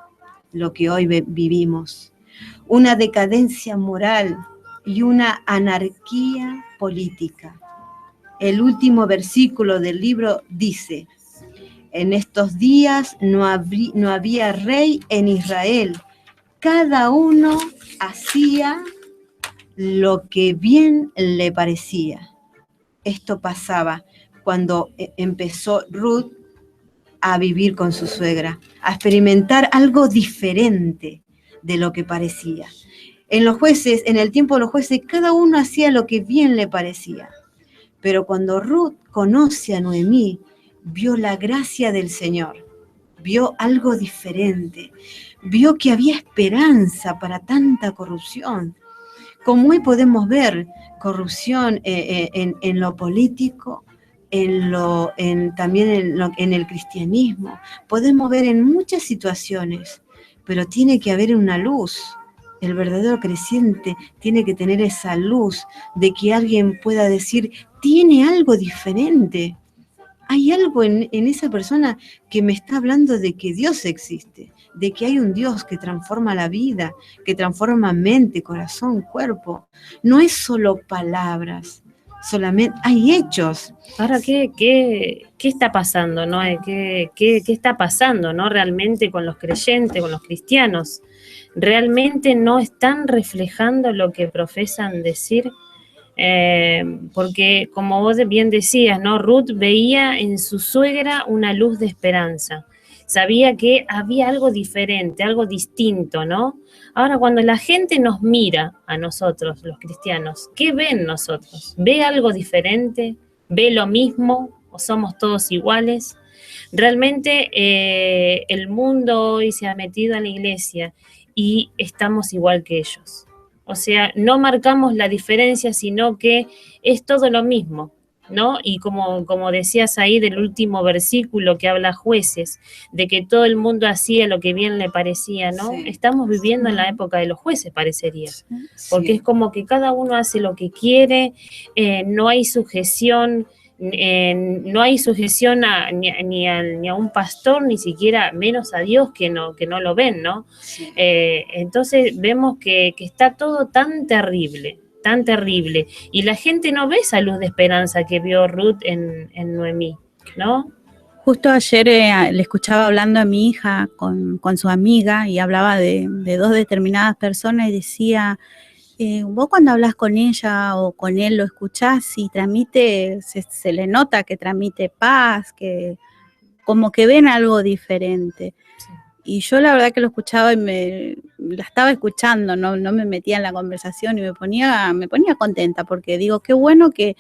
lo que hoy vivimos, una decadencia moral y una anarquía política. El último versículo del libro dice: en estos días no había rey en Israel, cada uno hacía lo que bien le parecía. Esto pasaba cuando empezó Ruth a vivir con su suegra, a experimentar algo diferente de lo que parecía. En el tiempo de los jueces, cada uno hacía lo que bien le parecía. Pero cuando Ruth conoce a Noemí, vio la gracia del Señor. vio algo diferente, vio que había esperanza para tanta corrupción. Como hoy podemos ver corrupción en lo político, también en el cristianismo, podemos ver en muchas situaciones, pero tiene que haber una luz. El verdadero creyente tiene que tener esa luz de que alguien pueda decir, tiene algo diferente. Hay algo en esa persona que me está hablando de que Dios existe, de que hay un Dios que transforma la vida, que transforma mente, corazón, cuerpo. No es solo palabras, solamente hay hechos. Ahora, ¿qué está pasando, no? ¿Qué está pasando, no? Realmente con los creyentes, con los cristianos. ¿Realmente no están reflejando lo que profesan decir? Porque como vos bien decías, ¿no? Ruth veía en su suegra una luz de esperanza. Sabía que había algo diferente, algo distinto, ¿no? Ahora, cuando la gente nos mira a nosotros, los cristianos, ¿qué ven nosotros? ¿Ve algo diferente? ¿Ve lo mismo? ¿O somos todos iguales? Realmente el mundo hoy se ha metido en la iglesia y estamos igual que ellos. O sea, no marcamos la diferencia, sino que es todo lo mismo, ¿no? Y como decías ahí del último versículo que habla Jueces, de que todo el mundo hacía lo que bien le parecía, ¿no? Sí. Estamos viviendo en la época de los jueces, parecería. Sí. Porque es como que cada uno hace lo que quiere, no hay sujeción, no hay sujeción ni a un pastor, ni siquiera menos a Dios que no lo ven, ¿no? Sí. Entonces vemos que está todo tan terrible, y la gente no ve esa luz de esperanza que vio Ruth en Noemí, ¿no? Justo ayer le escuchaba hablando a mi hija con su amiga y hablaba de dos determinadas personas y decía, vos cuando hablas con ella o con él lo escuchás y transmite, se le nota que transmite paz, que como que ven algo diferente. Sí. Y yo la verdad que lo escuchaba y la estaba escuchando, no me metía en la conversación y me ponía contenta porque digo, qué bueno que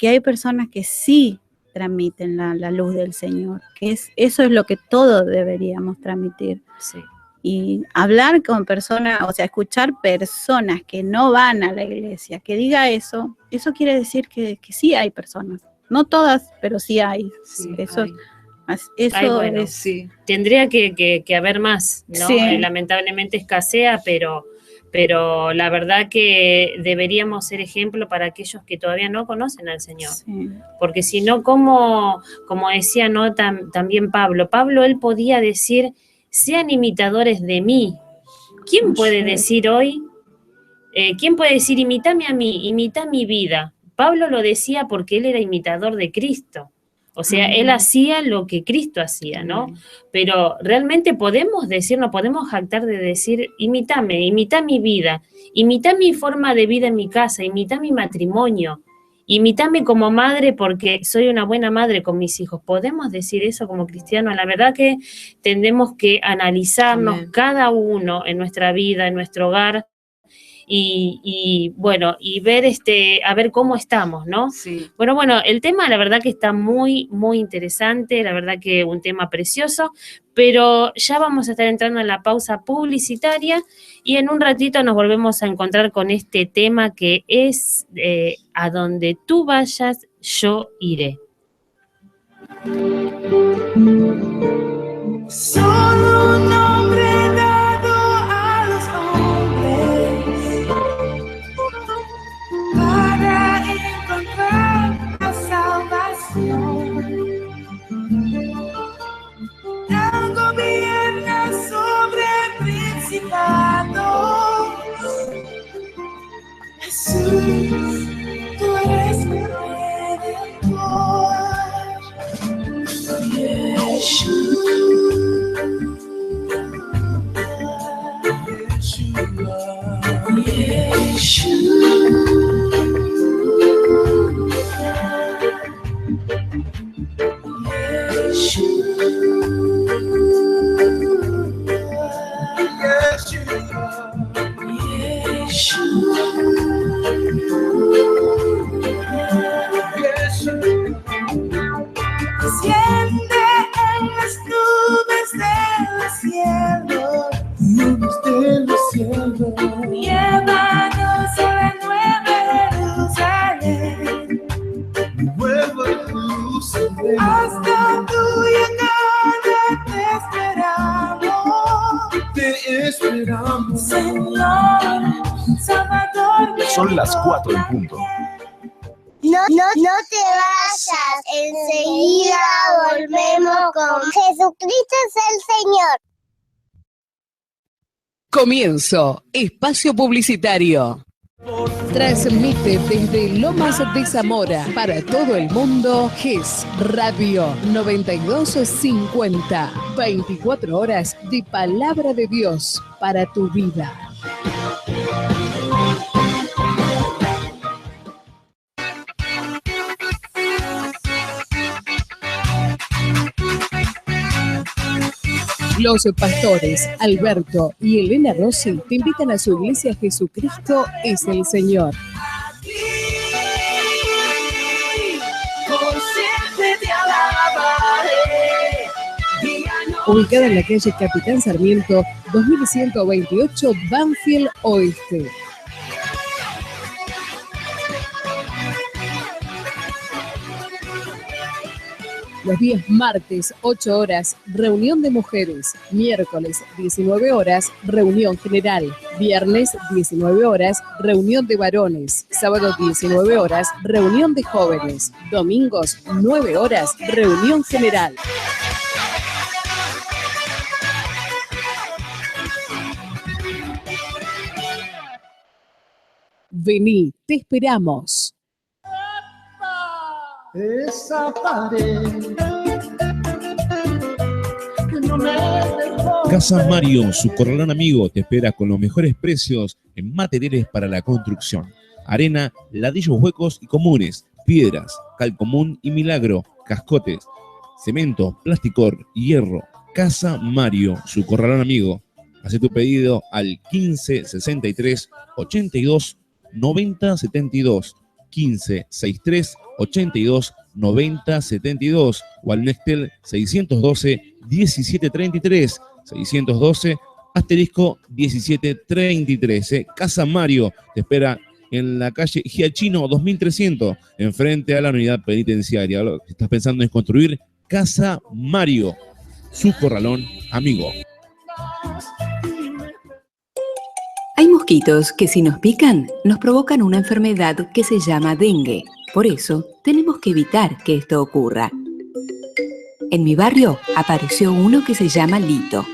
hay personas que sí transmiten la luz del Señor, que eso es lo que todos deberíamos transmitir. Sí. Y hablar con personas, o sea, escuchar personas que no van a la iglesia, que diga eso quiere decir que sí hay personas. No todas, pero sí hay. Sí, Eso hay. Bueno, es... Sí. Tendría que haber más, ¿no? Sí. Lamentablemente escasea, pero la verdad que deberíamos ser ejemplo para aquellos que todavía no conocen al Señor. Sí. Porque si no, como decía, ¿no? También Pablo, él podía decir, sean imitadores de mí. ¿Quién puede decir hoy? ¿Quién puede decir, imítame a mí, imita mi vida? Pablo lo decía porque él era imitador de Cristo. O sea, él hacía lo que Cristo hacía, ¿no? Pero realmente podemos decir, no podemos jactar de decir, imita mi vida, imita mi forma de vida en mi casa, imita mi matrimonio, imítame como madre porque soy una buena madre con mis hijos. ¿Podemos decir eso como cristianos? La verdad que tenemos que analizarnos cada uno en nuestra vida, en nuestro hogar, y bueno, y ver a ver cómo estamos, ¿no? Sí. Bueno, el tema la verdad que está muy, muy interesante, la verdad que un tema precioso, pero ya vamos a estar entrando en la pausa publicitaria y en un ratito nos volvemos a encontrar con este tema que es a donde tú vayas, yo iré. Solo un nombre dado a los hombres para encontrar la salvación. Él gobierna sobre principados. Jesús, tú eres mi redentor. Desciende en las nubes de Hasta tu llegada te esperamos, Señor, Salvador. Son las 4 en punto. No te vayas, enseguida volvemos con Jesucristo es el Señor. Comienzo, espacio publicitario. Transmite desde Lomas de Zamora para todo el mundo GES Radio 9250. 24 horas de palabra de Dios para tu vida. Los pastores Alberto y Elena Rossi te invitan a su iglesia Jesucristo es el Señor. Ubicada en la calle Capitán Sarmiento, 2128, Banfield Oeste. Los días martes, 8 horas, reunión de mujeres. Miércoles, 19 horas, reunión general. Viernes, 19 horas, reunión de varones. Sábado, 19 horas, reunión de jóvenes. Domingos, 9 horas, reunión general. Vení, te esperamos. Esa pared que no me dejó. Casa Mario, su corralón amigo, te espera con los mejores precios en materiales para la construcción. Arena, ladrillos huecos y comunes, piedras, cal común y milagro, cascotes, cemento, plasticor, hierro. Casa Mario, su corralón amigo. Haz tu pedido al 15 63 82 90 72. 15 63 82 90 72 o al Nextel 612 17 33 612 asterisco 17 33. Casa Mario te espera en la calle Giachino 2300, enfrente a la unidad penitenciaria. Si estás pensando en construir, Casa Mario, su corralón amigo. Hay mosquitos que si nos pican nos provocan una enfermedad que se llama dengue. Por eso tenemos que evitar que esto ocurra. En mi barrio apareció uno que se llama Lito.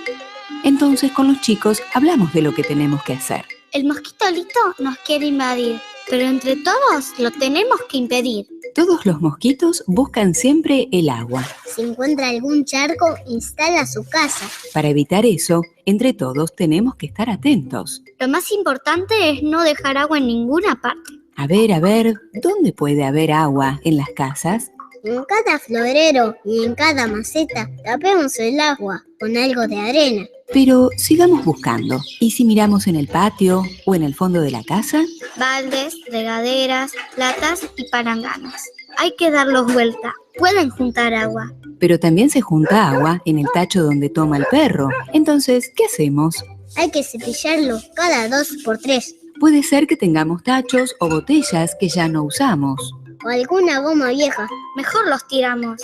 Entonces con los chicos hablamos de lo que tenemos que hacer. El mosquito Lito nos quiere invadir, pero entre todos lo tenemos que impedir. Todos los mosquitos buscan siempre el agua. Si encuentra algún charco, instala su casa. Para evitar eso, entre todos tenemos que estar atentos. Lo más importante es no dejar agua en ninguna parte. A ver, ¿dónde puede haber agua en las casas? En cada florero y en cada maceta tapemos el agua con algo de arena. Pero sigamos buscando. ¿Y si miramos en el patio o en el fondo de la casa? Baldes, regaderas, latas y palanganas. Hay que darlos vuelta. Pueden juntar agua. Pero también se junta agua en el tacho donde toma el perro. Entonces, ¿qué hacemos? Hay que cepillarlo cada 2 por 3. Puede ser que tengamos tachos o botellas que ya no usamos. O alguna goma vieja. Mejor los tiramos.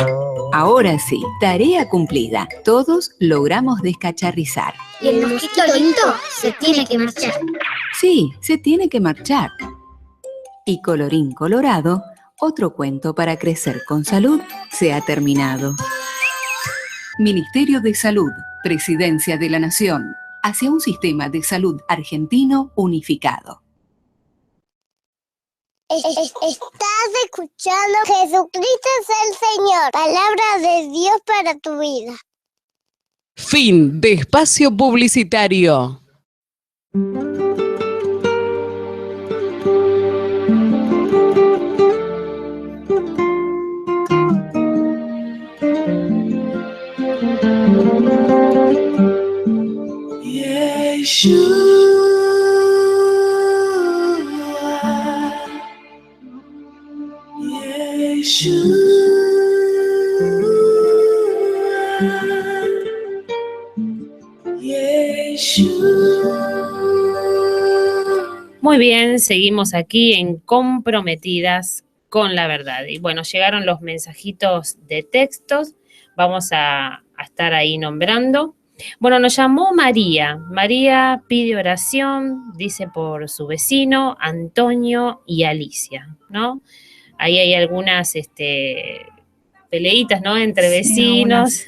Ahora sí, tarea cumplida. Todos logramos descacharrizar. Y el mosquito Lito se tiene que marchar. Sí, se tiene que marchar. Y colorín colorado, otro cuento para crecer con salud se ha terminado. Ministerio de Salud, Presidencia de la Nación, hacia un sistema de salud argentino unificado. Estás escuchando Jesucristo es el Señor. Palabra de Dios para tu vida. Fin de espacio publicitario. Muy bien, seguimos aquí en Comprometidas con la verdad. Y bueno, llegaron los mensajitos de textos, vamos a estar ahí nombrando. Bueno, nos llamó María. María pide oración, dice por su vecino, Antonio y Alicia, ¿no? Ahí hay algunas peleitas, ¿no? Entre vecinos,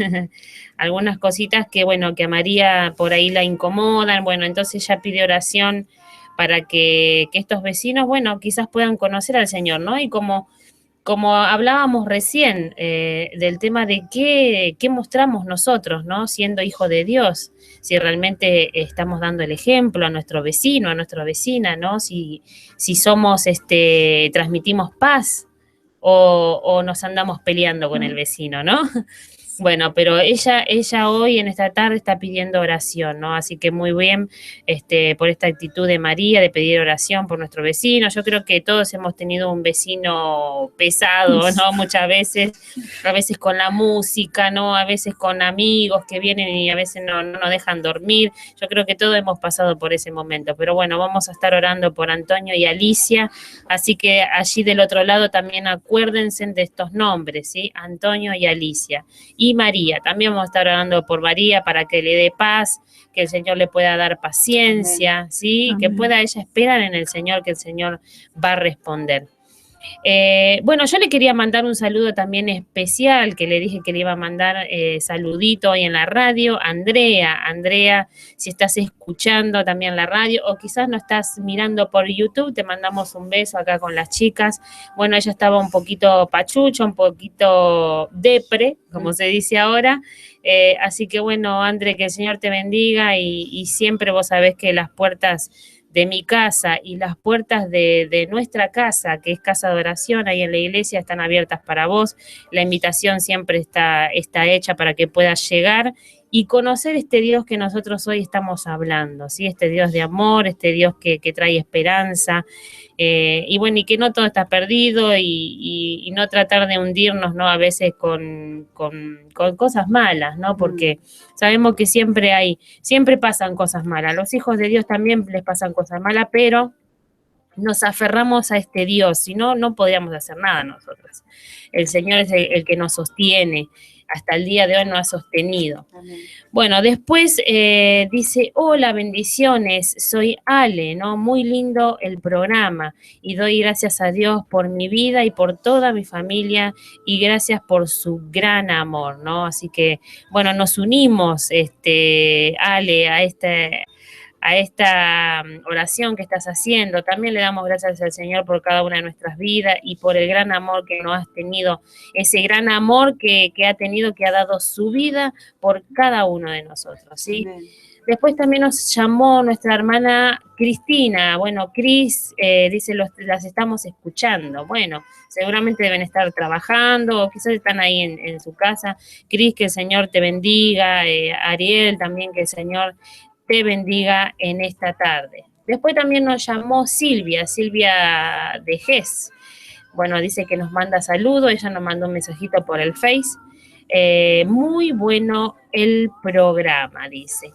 algunas cositas que, bueno, que a María por ahí la incomodan. Bueno, entonces ella pide oración para que estos vecinos, bueno, quizás puedan conocer al Señor, ¿no? Y como hablábamos recién del tema de qué mostramos nosotros, ¿no? Siendo hijo de Dios, si realmente estamos dando el ejemplo a nuestro vecino, a nuestra vecina, ¿no? Si somos, transmitimos paz o nos andamos peleando con el vecino, ¿no? Bueno, pero ella hoy en esta tarde está pidiendo oración, ¿no? Así que muy bien por esta actitud de María de pedir oración por nuestro vecino. Yo creo que todos hemos tenido un vecino pesado, ¿no? Muchas veces, a veces con la música, ¿no? A veces con amigos que vienen y a veces no nos dejan dormir. Yo creo que todos hemos pasado por ese momento. Pero bueno, vamos a estar orando por Antonio y Alicia. Así que allí del otro lado también acuérdense de estos nombres, ¿sí? Antonio y Alicia. Y María, también vamos a estar orando por María para que le dé paz, que el Señor le pueda dar paciencia, amén, ¿sí? Amén. Que pueda ella esperar en el Señor, que el Señor va a responder. Bueno, yo le quería mandar un saludo también especial, que le dije que le iba a mandar saludito hoy en la radio. Andrea, si estás escuchando también la radio o quizás no estás mirando por YouTube, te mandamos un beso acá con las chicas. Bueno, ella estaba un poquito pachucho, un poquito depre, como se dice ahora. Así que bueno, André, que el Señor te bendiga y siempre vos sabés que las puertas de mi casa y las puertas de nuestra casa, que es casa de oración, ahí en la iglesia, están abiertas para vos. La invitación siempre está hecha para que puedas llegar y conocer este Dios que nosotros hoy estamos hablando, ¿sí? Este Dios de amor, este Dios que trae esperanza, y bueno, y que no todo está perdido y no tratar de hundirnos, ¿no? A veces con cosas malas, ¿no? Porque sabemos que siempre pasan cosas malas. Los hijos de Dios también les pasan cosas malas, pero nos aferramos a este Dios, si no, no podríamos hacer nada nosotros. El Señor es el que nos sostiene, hasta el día de hoy nos ha sostenido. Amén. Bueno, después dice, hola, bendiciones, soy Ale, ¿no? Muy lindo el programa y doy gracias a Dios por mi vida y por toda mi familia y gracias por su gran amor, ¿no? Así que, bueno, nos unimos, Ale, a esta oración que estás haciendo. También le damos gracias al Señor por cada una de nuestras vidas y por el gran amor que nos has tenido, ese gran amor que ha tenido, que ha dado su vida por cada uno de nosotros, ¿sí? Amén. Después también nos llamó nuestra hermana Cristina. Bueno, Cris dice, las estamos escuchando. Bueno, seguramente deben estar trabajando o quizás están ahí en su casa. Cris, que el Señor te bendiga. Ariel, también que el Señor te bendiga en esta tarde. Después también nos llamó Silvia de GES. Bueno, dice que nos manda saludos, ella nos mandó un mensajito por el Face. Muy bueno el programa, dice.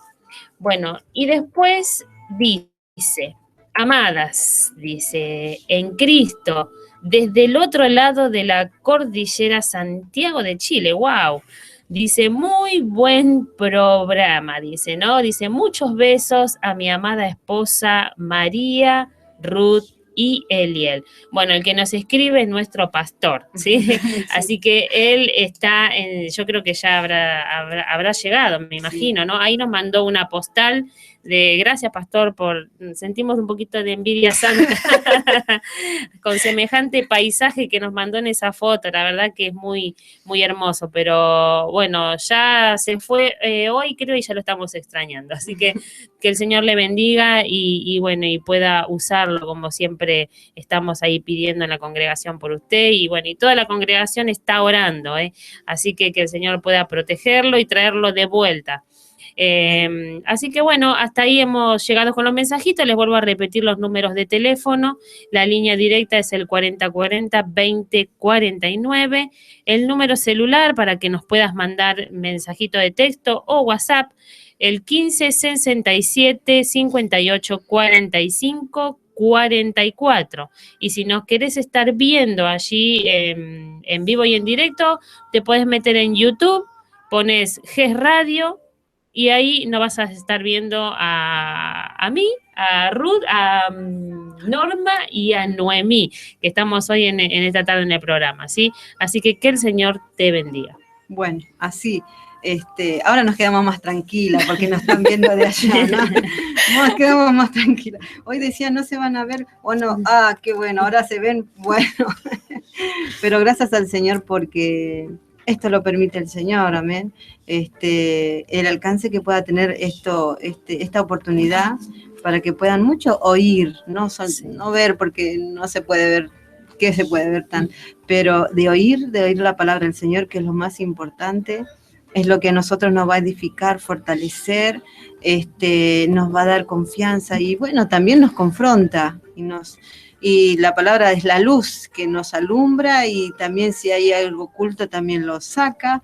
Bueno, y después dice, amadas, dice, en Cristo, desde el otro lado de la cordillera Santiago de Chile, wow. Dice, muy buen programa, dice, ¿no? Dice, muchos besos a mi amada esposa María, Ruth y Eliel. Bueno, el que nos escribe es nuestro pastor, ¿sí? Sí. Así que él está, yo creo que ya habrá llegado, me imagino, sí, ¿no? Ahí nos mandó una postal de gracias, pastor, sentimos un poquito de envidia santa con semejante paisaje que nos mandó en esa foto. La verdad que es muy, muy hermoso, pero bueno, ya se fue hoy, creo, y ya lo estamos extrañando. Así que el Señor le bendiga y bueno, y pueda usarlo como siempre estamos ahí pidiendo en la congregación por usted, y bueno, y toda la congregación está orando, así que el Señor pueda protegerlo y traerlo de vuelta. Así que bueno, hasta ahí hemos llegado con los mensajitos. Les vuelvo a repetir los números de teléfono. La línea directa es el 4040-2049. El número celular para que nos puedas mandar mensajito de texto o WhatsApp, el 1567-5845 44. Y si nos querés estar viendo allí en vivo y en directo, te puedes meter en YouTube, pones GES Radio y ahí nos vas a estar viendo a mí, a Ruth, a Norma y a Noemí, que estamos hoy en esta tarde en el programa, ¿sí? Así que el Señor te bendiga. Bueno, así, ahora nos quedamos más tranquilas porque nos están viendo de allá, ¿no? Nos quedamos más tranquilas. Hoy decía, no se van a ver, o no, qué bueno, ahora se ven, bueno. Pero gracias al Señor porque esto lo permite el Señor, amén. El alcance que pueda tener esta oportunidad para que puedan mucho oír, no ver, porque no se puede ver, ¿qué se puede ver tan? Pero de oír la palabra del Señor, que es lo más importante, es lo que a nosotros nos va a edificar, fortalecer, nos va a dar confianza y bueno, también nos confronta y la palabra es la luz que nos alumbra y también si hay algo oculto también lo saca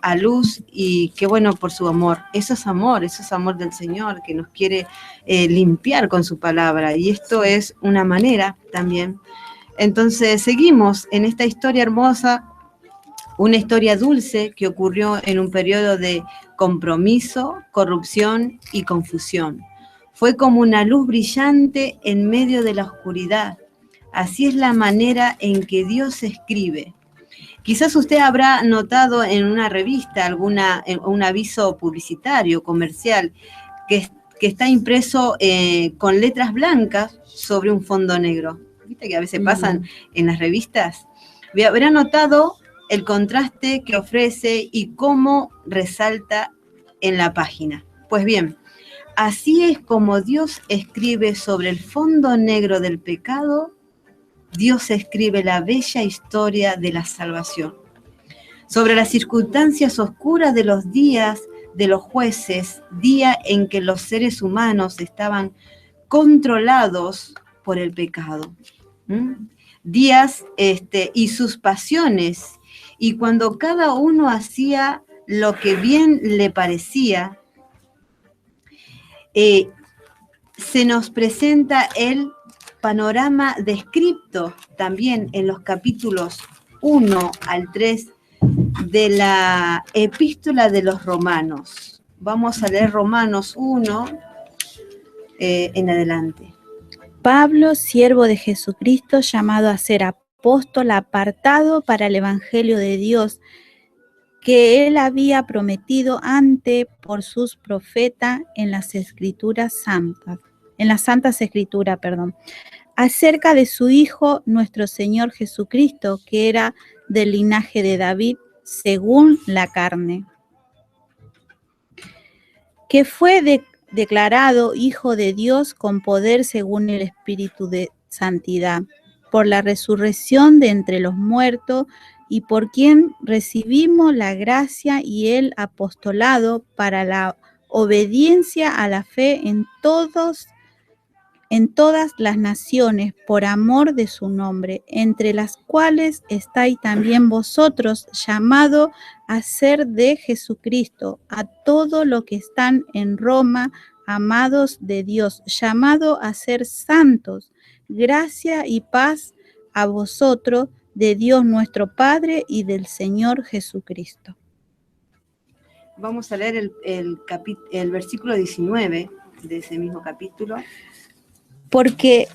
a luz y qué bueno por su amor. Eso es amor del Señor que nos quiere limpiar con su palabra y esto es una manera también. Entonces seguimos en esta historia hermosa, una historia dulce que ocurrió en un periodo de compromiso, corrupción y confusión. Fue como una luz brillante en medio de la oscuridad. Así es la manera en que Dios escribe. Quizás usted habrá notado en una revista un aviso publicitario, comercial, que está impreso con letras blancas sobre un fondo negro. ¿Viste que a veces pasan en las revistas? Habrá notado el contraste que ofrece y cómo resalta en la página. Pues bien, así es como Dios escribe sobre el fondo negro del pecado, Dios escribe la bella historia de la salvación. Sobre las circunstancias oscuras de los días de los jueces, día en que los seres humanos estaban controlados por el pecado. Días y sus pasiones, y cuando cada uno hacía lo que bien le parecía, se nos presenta el panorama descrito también en los capítulos 1 al 3 de la epístola de los Romanos. Vamos a leer Romanos 1 en adelante. Pablo, siervo de Jesucristo, llamado a ser apóstol, apartado para el Evangelio de Dios, que él había prometido antes por sus profetas en las Escrituras Santas, en las Santas Escrituras, acerca de su Hijo, nuestro Señor Jesucristo, que era del linaje de David, según la carne, que fue declarado Hijo de Dios con poder según el Espíritu de Santidad, por la resurrección de entre los muertos, y por quien recibimos la gracia y el apostolado para la obediencia a la fe en todas las naciones, por amor de su nombre, entre las cuales estáis también vosotros, llamado a ser de Jesucristo, a todo lo que están en Roma, amados de Dios, llamado a ser santos. Gracia y paz a vosotros, de Dios nuestro Padre y del Señor Jesucristo. Vamos a leer el versículo 19 de ese mismo capítulo. Porque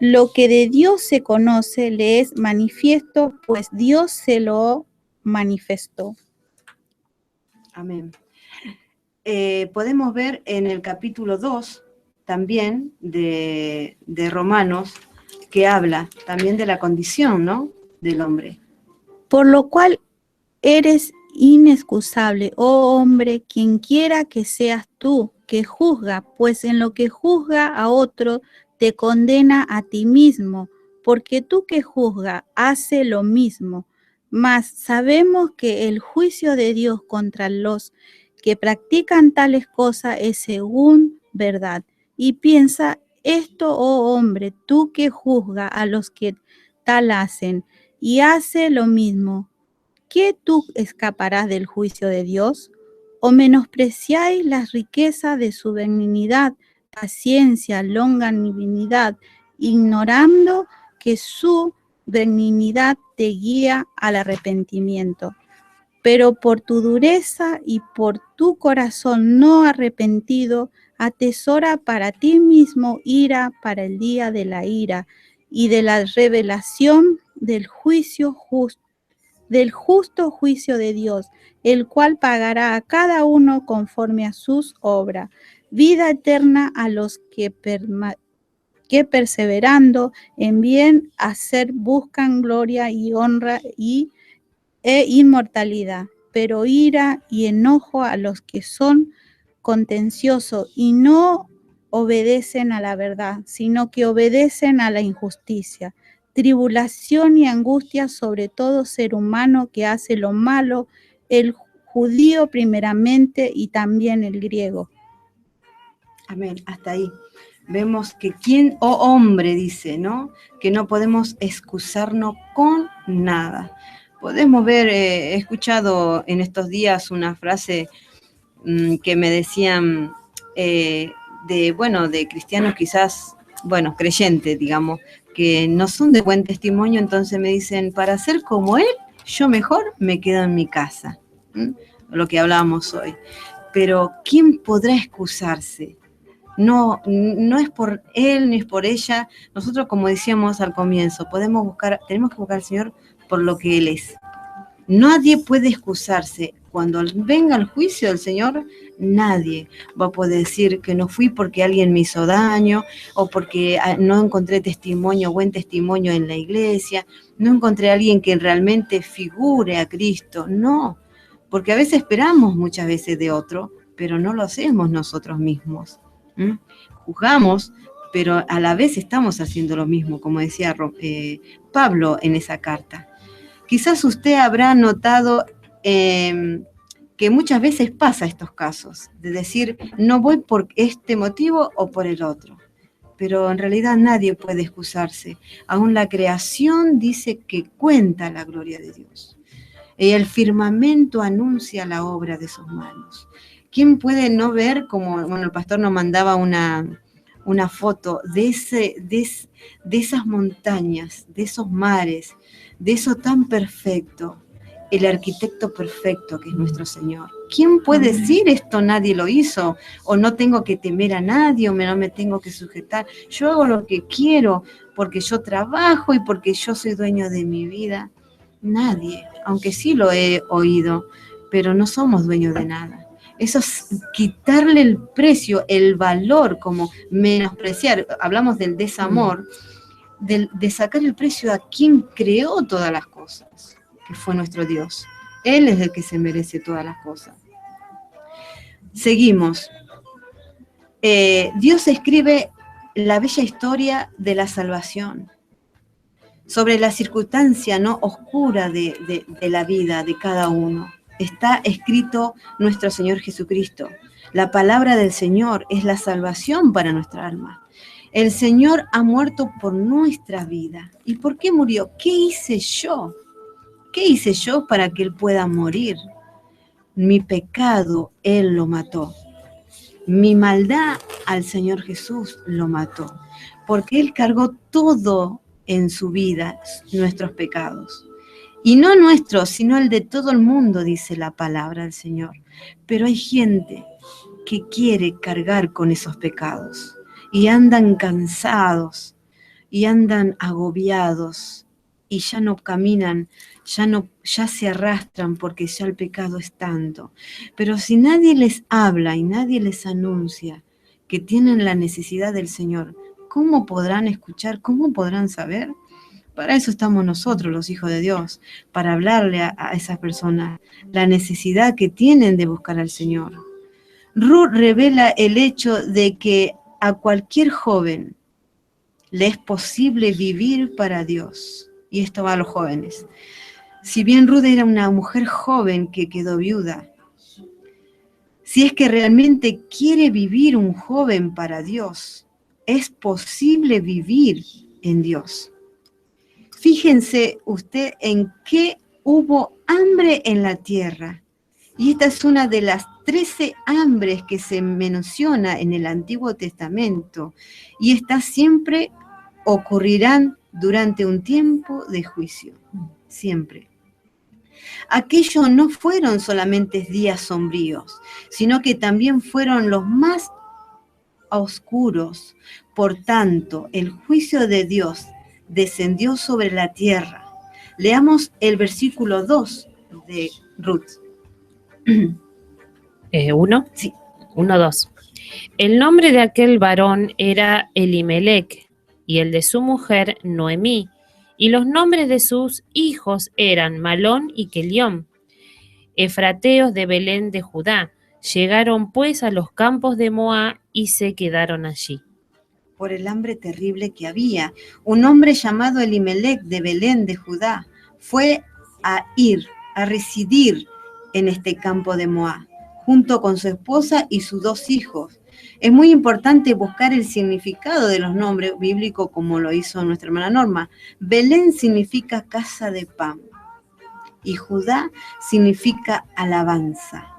lo que de Dios se conoce le es manifiesto, pues Dios se lo manifestó. Amén. Podemos ver en el capítulo 2 también de Romanos, que habla también de la condición, ¿no?, del hombre. Por lo cual eres inexcusable, oh hombre, quien quiera que seas tú, que juzga, pues en lo que juzga a otro, te condena a ti mismo, porque tú que juzga, hace lo mismo. Mas sabemos que el juicio de Dios contra los que practican tales cosas es según verdad. Y piensa esto, oh hombre, tú que juzga a los que tal hacen, y hace lo mismo, ¿qué tú escaparás del juicio de Dios? ¿O menospreciáis las riquezas de su benignidad, paciencia, longanimidad, ignorando que su benignidad te guía al arrepentimiento. Pero por tu dureza y por tu corazón no arrepentido, atesora para ti mismo ira para el día de la ira y de la revelación del juicio justo, del justo juicio de Dios, el cual pagará a cada uno conforme a sus obras. Vida eterna a los que perseverando en bien hacer buscan gloria y honra e inmortalidad, pero ira y enojo a los que son contenciosos y no obedecen a la verdad, sino que obedecen a la injusticia. Tribulación y angustia sobre todo ser humano que hace lo malo, el judío primeramente y también el griego. Amén, hasta ahí. Vemos que quién, oh hombre, dice, ¿no? Que no podemos excusarnos con nada. Podemos ver, he escuchado en estos días una frase que me decían de cristianos quizás, bueno, creyentes, digamos, que no son de buen testimonio, entonces me dicen, para ser como él, yo mejor me quedo en mi casa. Lo que hablábamos hoy. Pero ¿quién podrá excusarse? No es por él ni es por ella. Nosotros, como decíamos al comienzo, tenemos que buscar al Señor por lo que Él es. Nadie puede excusarse. Cuando venga el juicio del Señor, nadie va a poder decir que no fui porque alguien me hizo daño o porque no encontré buen testimonio en la iglesia, no encontré a alguien que realmente figure a Cristo. No, porque a veces esperamos muchas veces de otro, pero no lo hacemos nosotros mismos. Juzgamos, pero a la vez estamos haciendo lo mismo, como decía Pablo en esa carta. Quizás usted habrá notado que muchas veces pasa estos casos, de decir, no voy por este motivo o por el otro. Pero en realidad nadie puede excusarse. Aún la creación dice que cuenta la gloria de Dios. Y el firmamento anuncia la obra de sus manos. ¿Quién puede no ver, como el pastor nos mandaba una foto de esas montañas, de esos mares, de eso tan perfecto, el arquitecto perfecto que es nuestro Señor? ¿Quién puede decir esto nadie lo hizo? O no tengo que temer a nadie, o no me tengo que sujetar. Yo hago lo que quiero porque yo trabajo y porque yo soy dueño de mi vida. Nadie, aunque sí lo he oído, pero no somos dueños de nada. Eso es quitarle el precio, el valor, como menospreciar. Hablamos del desamor, de sacar el precio a quien creó todas las cosas, que fue nuestro Dios. Él es el que se merece todas las cosas. Seguimos. Dios escribe la bella historia de la salvación, sobre la circunstancia no oscura de la vida de cada uno. Está escrito nuestro Señor Jesucristo. La palabra del Señor es la salvación para nuestra alma. El Señor ha muerto por nuestra vida. ¿Y por qué murió? ¿Qué hice yo? ¿Qué hice yo para que Él pueda morir? Mi pecado, Él lo mató. Mi maldad al Señor Jesús lo mató. Porque Él cargó todo en su vida, nuestros pecados. Y no nuestro, sino el de todo el mundo, dice la palabra del Señor. Pero hay gente que quiere cargar con esos pecados y andan cansados y andan agobiados y ya no caminan, ya se arrastran porque ya el pecado es tanto. Pero si nadie les habla y nadie les anuncia que tienen la necesidad del Señor, ¿cómo podrán escuchar? ¿Cómo podrán saber? Para eso estamos nosotros, los hijos de Dios, para hablarle a esas personas la necesidad que tienen de buscar al Señor. Ruth revela el hecho de que a cualquier joven le es posible vivir para Dios. Y esto va a los jóvenes. Si bien Ruth era una mujer joven que quedó viuda, si es que realmente quiere vivir un joven para Dios, es posible vivir en Dios. Fíjense usted en que hubo hambre en la tierra Y esta es una de las 13 hambres que se menciona en el Antiguo Testamento. Y estas siempre ocurrirán durante un tiempo de juicio. Siempre. Aquellos no fueron solamente días sombríos, sino que también fueron los más oscuros. Por tanto, el juicio de Dios descendió sobre la tierra. Leamos el versículo 2 de Ruth. 1. Sí. 1, 2. El nombre de aquel varón era Elimelec, y el de su mujer Noemí, y los nombres de sus hijos eran Malón y Kelión, efrateos de Belén de Judá. Llegaron pues a los campos de Moab y se quedaron allí. Por el hambre terrible que había, un hombre llamado Elimelec de Belén de Judá fue a residir en este campo de Moab, junto con su esposa y sus 2 hijos. Es muy importante buscar el significado de los nombres bíblicos como lo hizo nuestra hermana Norma. Belén significa casa de pan y Judá significa alabanza.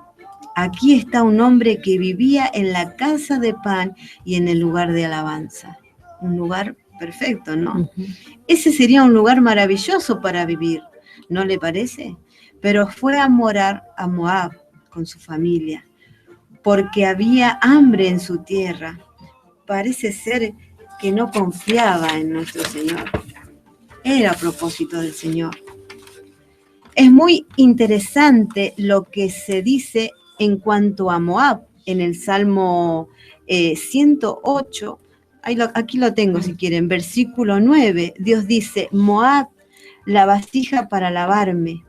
Aquí está un hombre que vivía en la casa de pan y en el lugar de alabanza. Un lugar perfecto, ¿no? Ese sería un lugar maravilloso para vivir, ¿no le parece? Pero fue a morar a Moab con su familia, porque había hambre en su tierra. Parece ser que no confiaba en nuestro Señor. Era a propósito del Señor. Es muy interesante lo que se dice en cuanto a Moab, en el Salmo 108, aquí lo tengo si quieren, versículo 9, Dios dice, Moab, la vasija para lavarme.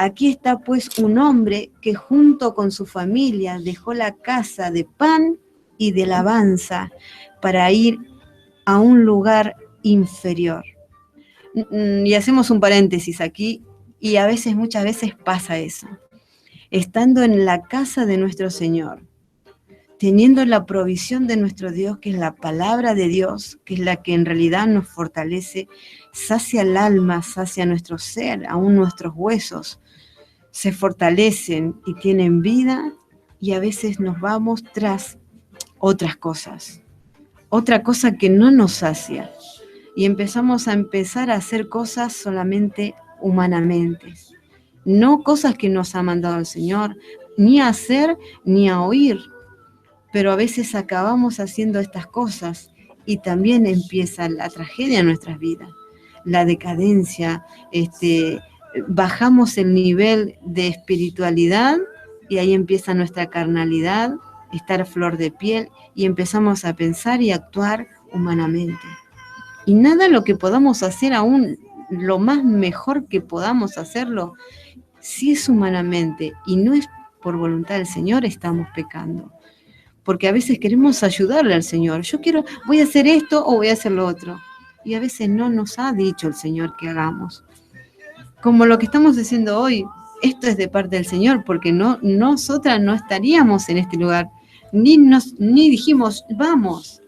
Aquí está pues un hombre que junto con su familia dejó la casa de pan y de alabanza para ir a un lugar inferior. Y hacemos un paréntesis aquí, y muchas veces pasa eso. Estando en la casa de nuestro Señor, teniendo la provisión de nuestro Dios, que es la palabra de Dios, que es la que en realidad nos fortalece, sacia el alma, sacia nuestro ser, aún nuestros huesos, se fortalecen y tienen vida, y a veces nos vamos tras otras cosas, otra cosa que no nos sacia, y empezamos a hacer cosas solamente humanamente, no cosas que nos ha mandado el Señor, ni a hacer ni a oír, pero a veces acabamos haciendo estas cosas y también empieza la tragedia en nuestras vidas, la decadencia, bajamos el nivel de espiritualidad y ahí empieza nuestra carnalidad, estar a flor de piel, y empezamos a pensar y actuar humanamente. Y nada lo que podamos hacer, aún lo más mejor que podamos hacerlo, si es humanamente y no es por voluntad del Señor, estamos pecando. Porque a veces queremos ayudarle al Señor. Voy a hacer esto o voy a hacer lo otro. Y a veces no nos ha dicho el Señor que hagamos. Como lo que estamos haciendo hoy, esto es de parte del Señor, porque nosotras no estaríamos en este lugar, ni dijimos, vamos.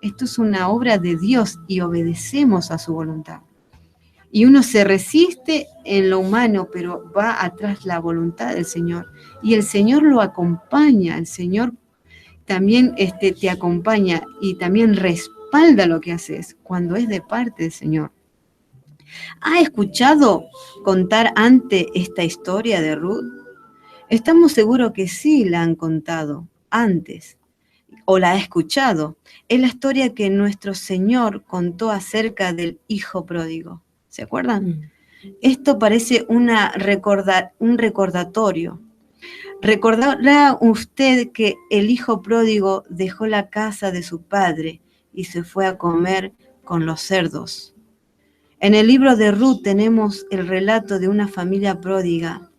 Esto es una obra de Dios y obedecemos a su voluntad. Y uno se resiste en lo humano, pero va atrás la voluntad del Señor. Y el Señor lo acompaña, el Señor también te acompaña y también respalda lo que haces cuando es de parte del Señor. ¿Ha escuchado contar antes esta historia de Ruth? Estamos seguros que sí la han contado antes o la ha escuchado. Es la historia que nuestro Señor contó acerca del hijo pródigo. ¿Se acuerdan? Esto parece un recordatorio. ¿Recordará usted que el hijo pródigo dejó la casa de su padre y se fue a comer con los cerdos? En el libro de Ruth tenemos el relato de una familia pródiga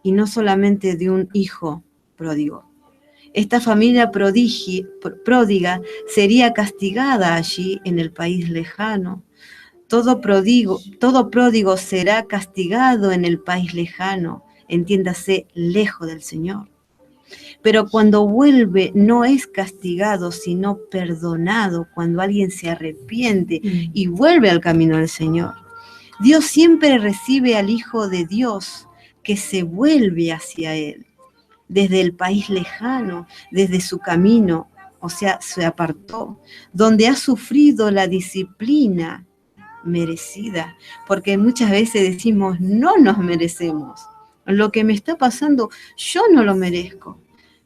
y no solamente de un hijo pródigo. Esta familia pródiga sería castigada allí en el país lejano. Todo pródigo será castigado en el país lejano, entiéndase, lejos del Señor. Pero cuando vuelve no es castigado, sino perdonado, cuando alguien se arrepiente y vuelve al camino del Señor. Dios siempre recibe al Hijo de Dios que se vuelve hacia Él. desde el país lejano, desde su camino, o sea, se apartó, donde ha sufrido la disciplina merecida, porque muchas veces decimos, no nos merecemos. Lo que me está pasando, yo no lo merezco.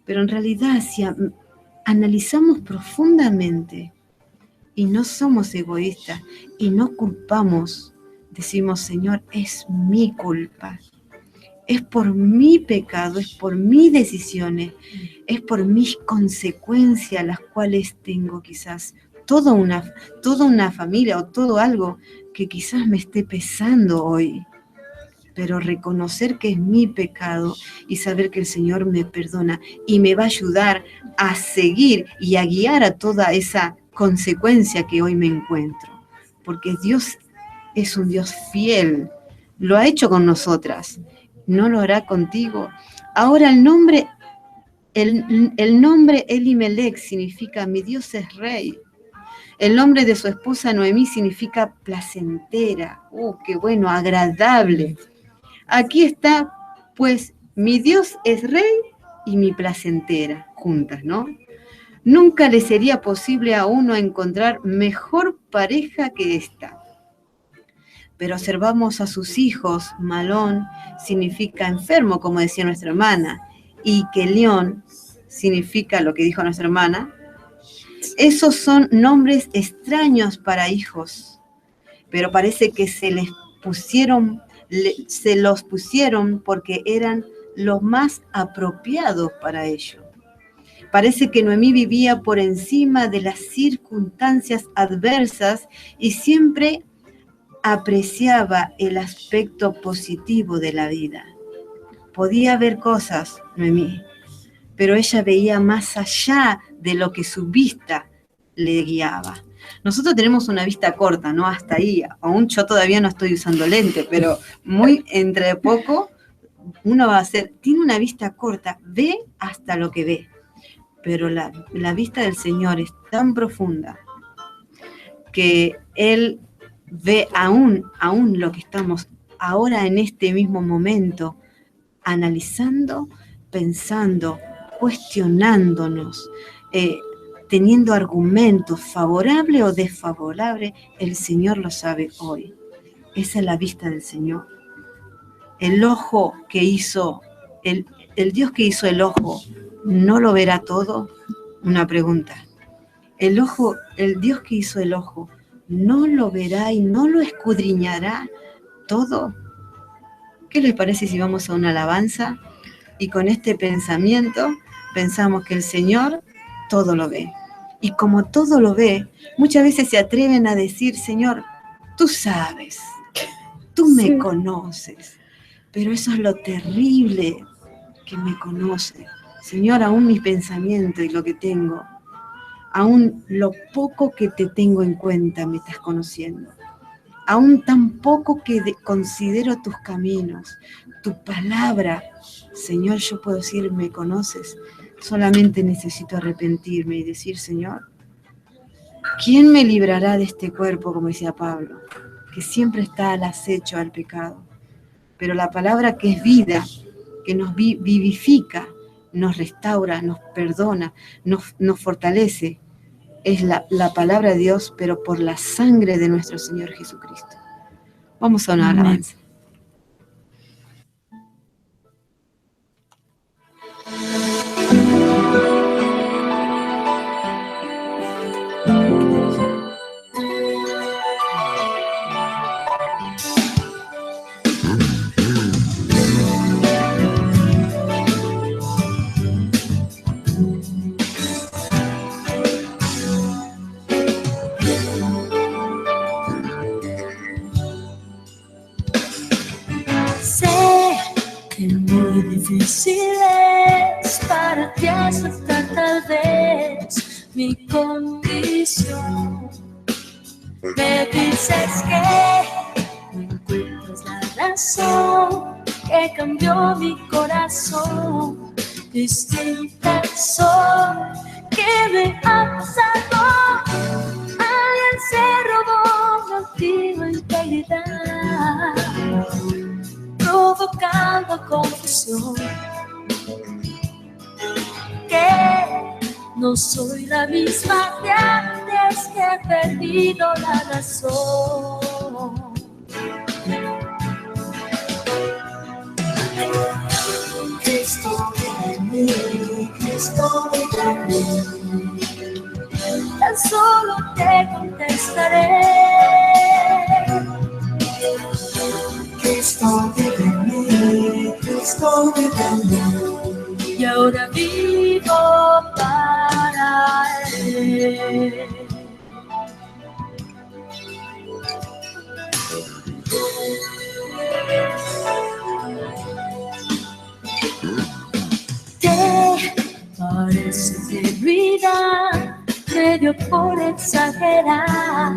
Pero en realidad, si analizamos profundamente y no somos egoístas y no culpamos, decimos, Señor, es mi culpa. Es por mi pecado, es por mis decisiones, es por mis consecuencias las cuales tengo quizás toda una familia o todo algo que quizás me esté pesando hoy. Pero reconocer que es mi pecado y saber que el Señor me perdona y me va a ayudar a seguir y a guiar a toda esa consecuencia que hoy me encuentro. Porque Dios es un Dios fiel, lo ha hecho con nosotras, no lo hará contigo. Ahora el nombre Elimelech significa mi Dios es rey. El nombre de su esposa Noemí significa placentera. Qué bueno, agradable. Aquí está, pues, mi Dios es rey y mi placentera, juntas, ¿no? Nunca le sería posible a uno encontrar mejor pareja que esta. Pero observamos a sus hijos, Malón significa enfermo, como decía nuestra hermana, y Kelión significa lo que dijo nuestra hermana. Esos son nombres extraños para hijos, pero parece que se los pusieron porque eran los más apropiados para ello. Parece que Noemí vivía por encima de las circunstancias adversas y siempre apreciaba el aspecto positivo de la vida. Podía ver cosas, Noemí, pero ella veía más allá de lo que su vista le guiaba. Nosotros tenemos una vista corta, ¿no? Hasta ahí. Aún yo todavía no estoy usando lente, pero muy entre poco uno va a tiene una vista corta, ve hasta lo que ve. Pero la vista del Señor es tan profunda que Él ve aún lo que estamos ahora en este mismo momento analizando, pensando, cuestionándonos, teniendo argumentos favorables o desfavorables. El Señor lo sabe hoy. Esa es la vista del Señor. El ojo que hizo, el Dios que hizo el ojo, ¿no lo verá todo? Una pregunta. El Dios que hizo el ojo, ¿no lo verá y no lo escudriñará todo? ¿Qué les parece si vamos a una alabanza? Y con este pensamiento pensamos que el Señor todo lo ve. Y como todo lo ve, muchas veces se atreven a decir, Señor, tú sabes, tú me conoces. Pero eso es lo terrible, que me conoce. Señor, aún mis pensamientos y lo que tengo, aún lo poco que te tengo en cuenta me estás conociendo. Aún tan poco que considero tus caminos, tu palabra. Señor, yo puedo decir, me conoces. Solamente necesito arrepentirme y decir, Señor, ¿quién me librará de este cuerpo, como decía Pablo, que siempre está al acecho al pecado? Pero la palabra que es vida, que nos vivifica, nos restaura, nos perdona, nos fortalece, es la palabra de Dios, pero por la sangre de nuestro Señor Jesucristo. Vamos a una alabanza. Difícil es para ti aceptar tal vez mi condición. Me dices que no encuentras la razón que cambió mi corazón. Distintas son que me ha pasado. Alguien se robó mi antigua integridad, provocando confusión. No soy la misma de antes, que he perdido la razón. Cristo vive en mí, Cristo vive en mí. Tan solo te contestaré. Cristo vive en mí, Cristo vive en mí. Y ahora vivo para Él. Te parece que vida me dio por exagerar,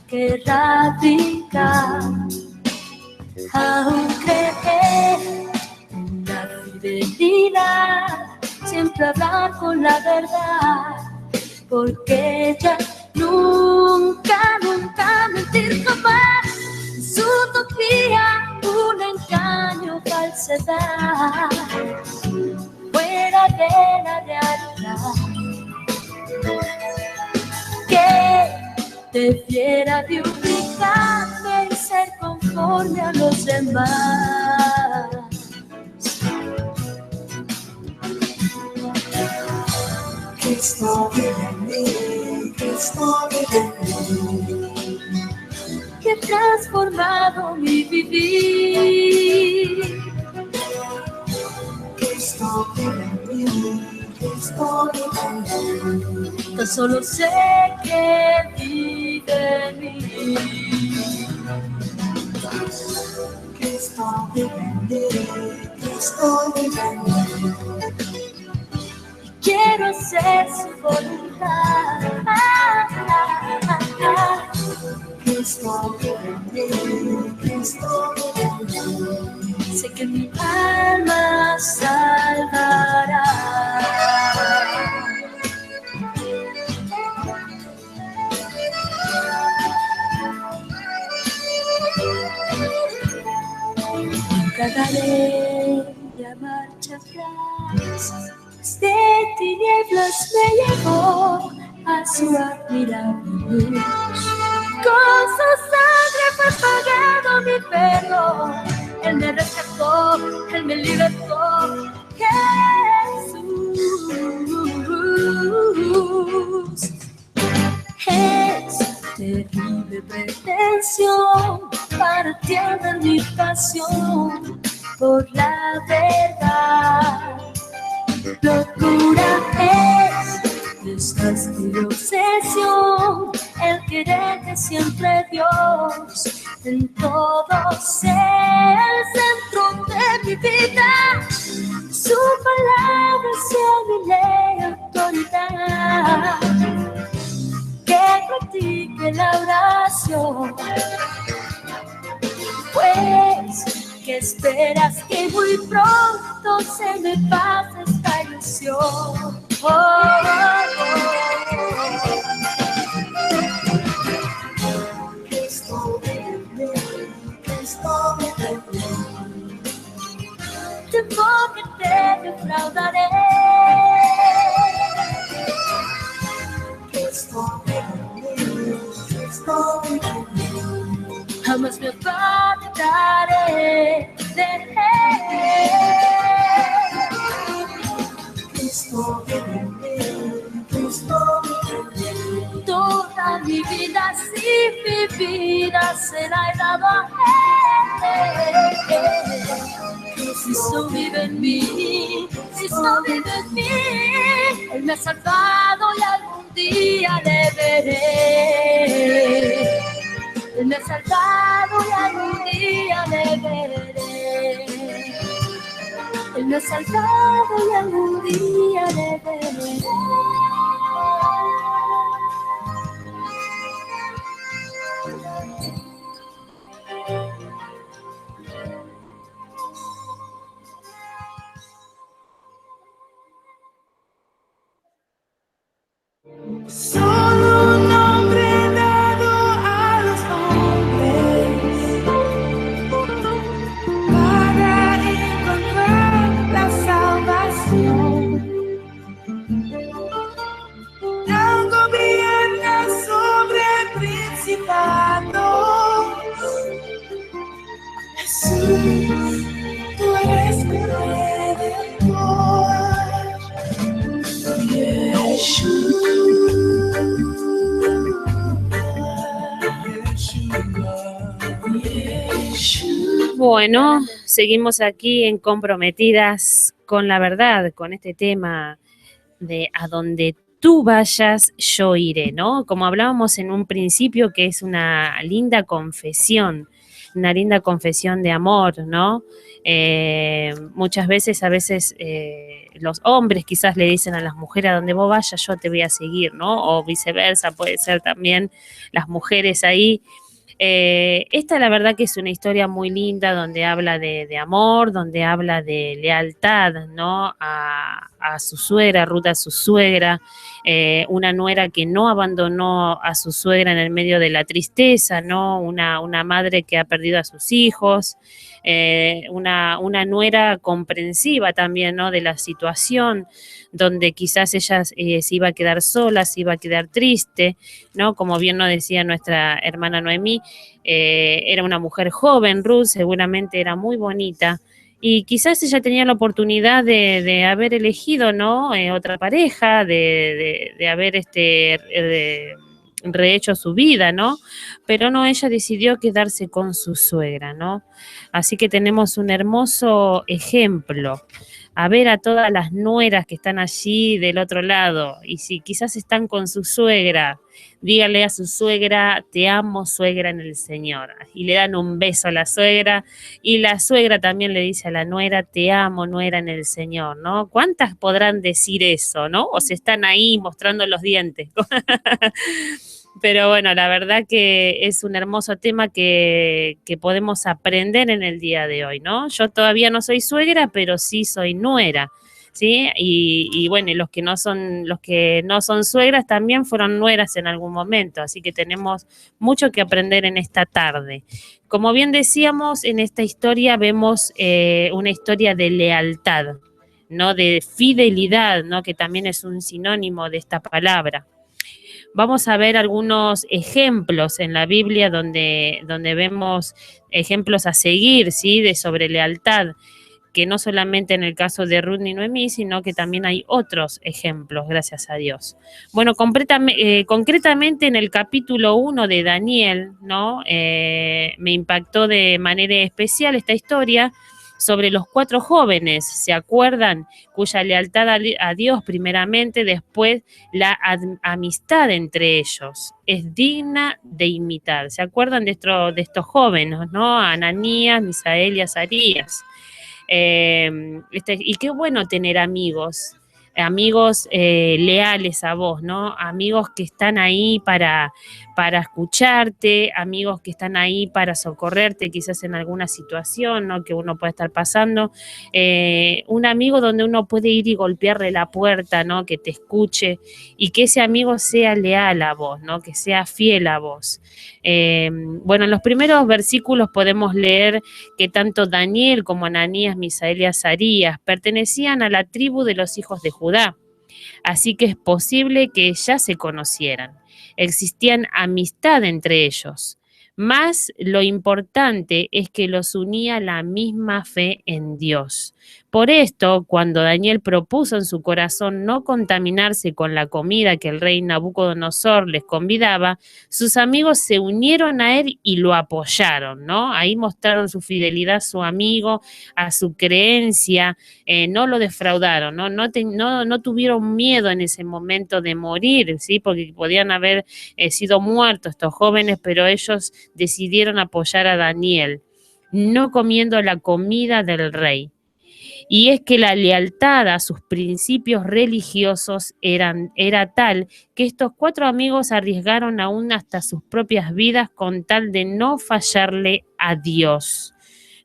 que radica aún creer en la fidelidad, siempre hablar con la verdad, porque ella nunca mentir jamás. Su utopía, un engaño, falsedad, fuera de la realidad, que debiera de ubicarme y ser conforme a los demás. Cristo vive en mí, Cristo vive en mí. Que ha transformado mi vivir. Cristo vive en mí, Cristo vive en mí. Tan solo sé que vive en mí. Cristo vive en mí, Cristo vive en mí. Quiero hacer su voluntad. Cristo vive en mí, Cristo vive en mí. Sé que mi alma salvará. Nunca daré la marcha atrás. De tinieblas me llevó a su admirable luz. Con su sangre fue pagado mi perdón. Él me rescató, Él me libertó. Jesús es terrible pretensión, partiendo en mi pasión por la verdad. Locura es desgaste y obsesión, el querer que siempre Dios en todo sea el centro de mi vida. Su palabra sea mi ley, autoridad, que practique la oración. Pues, ¿qué esperas? Que muy pronto se me pase esta ilusión. Cristo vive en mí, Cristo vive en mí. Temo que te defraudaré. Cristo vive en mí, Cristo vive en mí. Jamás me apartaré de Él. Cristo vive en mí, Cristo vive en mí. Toda mi vida, sí, mi vida se la he dado a Él. Cristo vive en mí, Cristo vive en mí. Él me ha salvado y algún día le veré. Él me ha salvado y algún día le veré. Él me ha salvado y algún día le veré. Solo un nombre dado a los hombres para encontrar la salvación. Bueno, seguimos aquí en Comprometidas con la Verdad, con este tema de a donde tú vayas, yo iré, ¿no? Como hablábamos en un principio, que es una linda confesión de amor, ¿no? Muchas veces, los hombres quizás le dicen a las mujeres, a donde vos vayas, yo te voy a seguir, ¿no? O viceversa, puede ser también las mujeres ahí. Esta la verdad que es una historia muy linda donde habla de amor, donde habla de lealtad, ¿no? A su suegra, Ruth a su suegra, una nuera que no abandonó a su suegra en el medio de la tristeza, ¿no? Una madre que ha perdido a sus hijos, una nuera comprensiva también, ¿no? De la situación, donde quizás ella se iba a quedar sola, se iba a quedar triste, ¿no? Como bien nos decía nuestra hermana Noemí, era una mujer joven, Ruth seguramente era muy bonita, y quizás ella tenía la oportunidad de haber elegido, ¿no? Otra pareja, de haber rehecho su vida, ¿no? Pero no, ella decidió quedarse con su suegra, ¿no? Así que tenemos un hermoso ejemplo. A ver a todas las nueras que están allí del otro lado, y si quizás están con su suegra, dígale a su suegra, te amo, suegra, en el Señor. Y le dan un beso a la suegra, y la suegra también le dice a la nuera, te amo, nuera, en el Señor, ¿no? ¿Cuántas podrán decir eso, no? O se están ahí mostrando los dientes. Pero bueno, la verdad que es un hermoso tema que podemos aprender en el día de hoy, ¿no? Yo todavía no soy suegra, pero sí soy nuera, ¿sí? Y bueno, y los que no son suegras también fueron nueras en algún momento, así que tenemos mucho que aprender en esta tarde. Como bien decíamos, en esta historia vemos una historia de lealtad, ¿no? De fidelidad, ¿no? Que también es un sinónimo de esta palabra. Vamos a ver algunos ejemplos en la Biblia donde vemos ejemplos a seguir, ¿sí? Sobre lealtad, que no solamente en el caso de Ruth ni Noemí, sino que también hay otros ejemplos, gracias a Dios. Bueno, concretamente en el capítulo 1 de Daniel, ¿no? Me impactó de manera especial esta historia sobre los 4 jóvenes, ¿se acuerdan? Cuya lealtad a Dios primeramente, después la amistad entre ellos es digna de imitar. ¿Se acuerdan de estos jóvenes, no? Ananías, Misael y Azarías. Y qué bueno tener amigos leales a vos, ¿no? Amigos que están ahí para escucharte, amigos que están ahí para socorrerte quizás en alguna situación, ¿no? Que uno puede estar pasando. Un amigo donde uno puede ir y golpearle la puerta, ¿no? Que te escuche y que ese amigo sea leal a vos, ¿no? Que sea fiel a vos. Bueno, en los primeros versículos podemos leer que tanto Daniel como Ananías, Misael y Azarías pertenecían a la tribu de los hijos de Judá, así que es posible que ya se conocieran. Existían amistad entre ellos, más lo importante es que los unía la misma fe en Dios. Por esto, cuando Daniel propuso en su corazón no contaminarse con la comida que el rey Nabucodonosor les convidaba, sus amigos se unieron a él y lo apoyaron, ¿no? Ahí mostraron su fidelidad a su amigo, a su creencia, no lo defraudaron, ¿no? No tuvieron miedo en ese momento de morir, ¿sí? Porque podían haber sido muertos estos jóvenes, pero ellos decidieron apoyar a Daniel, no comiendo la comida del rey. Y es que la lealtad a sus principios religiosos era tal que estos 4 amigos arriesgaron aún hasta sus propias vidas con tal de no fallarle a Dios,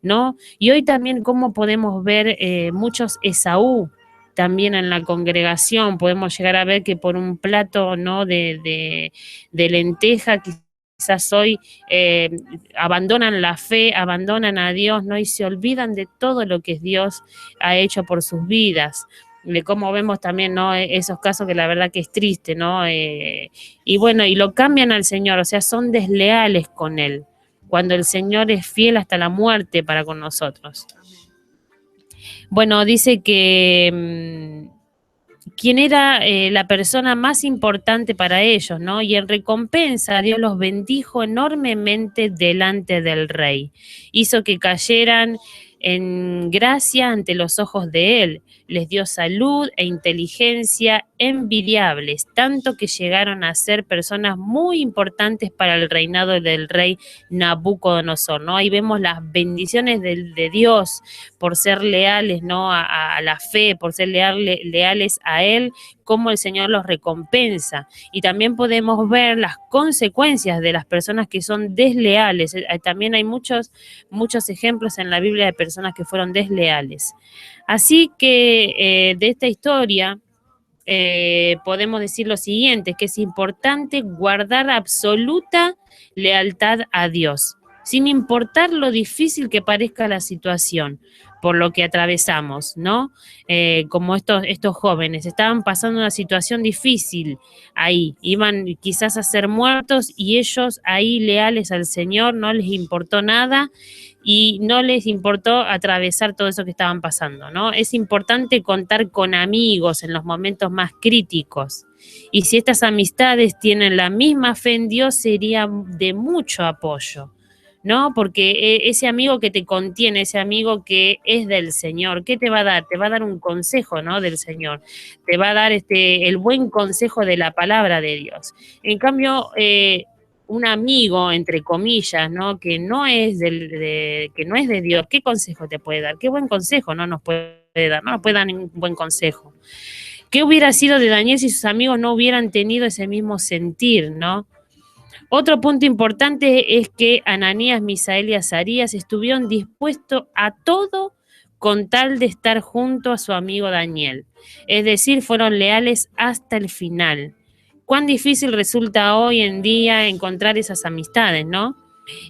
¿no? Y hoy también cómo podemos ver muchos Esaú también en la congregación, podemos llegar a ver que por un plato, ¿no? de lenteja, quizás hoy abandonan la fe, abandonan a Dios, ¿no? Y se olvidan de todo lo que Dios ha hecho por sus vidas. De cómo vemos también, ¿no? Esos casos que la verdad que es triste, ¿no? Y bueno, y lo cambian al Señor, o sea, son desleales con Él, cuando el Señor es fiel hasta la muerte para con nosotros. Bueno, dice que quién era la persona más importante para ellos, ¿no? Y en recompensa Dios los bendijo enormemente delante del rey. Hizo que cayeran en gracia ante los ojos de él. Les dio salud e inteligencia envidiables, tanto que llegaron a ser personas muy importantes para el reinado del rey Nabucodonosor, ¿no? Ahí vemos las bendiciones de Dios por ser leales, ¿no? A la fe, por ser leales a Él, cómo el Señor los recompensa. Y también podemos ver las consecuencias de las personas que son desleales. También hay muchos ejemplos en la Biblia de personas que fueron desleales. Así que de esta historia podemos decir lo siguiente, que es importante guardar absoluta lealtad a Dios, sin importar lo difícil que parezca la situación por lo que atravesamos, ¿no? Como estos jóvenes estaban pasando una situación difícil ahí, iban quizás a ser muertos y ellos ahí leales al Señor, no les importó nada y no les importó atravesar todo eso que estaban pasando, ¿no? Es importante contar con amigos en los momentos más críticos. Y si estas amistades tienen la misma fe en Dios, sería de mucho apoyo, ¿no? Porque ese amigo que te contiene, ese amigo que es del Señor, ¿qué te va a dar? Te va a dar un consejo, ¿no? Del Señor. Te va a dar el buen consejo de la palabra de Dios. En cambio, un amigo, entre comillas, ¿no? Que no es que no es de Dios, ¿qué consejo te puede dar? ¿Qué buen consejo no nos puede dar? No nos puede dar ningún buen consejo. ¿Qué hubiera sido de Daniel si sus amigos no hubieran tenido ese mismo sentir, ¿no? Otro punto importante es que Ananías, Misael y Azarías estuvieron dispuestos a todo con tal de estar junto a su amigo Daniel. Es decir, fueron leales hasta el final. Cuán difícil resulta hoy en día encontrar esas amistades, ¿no?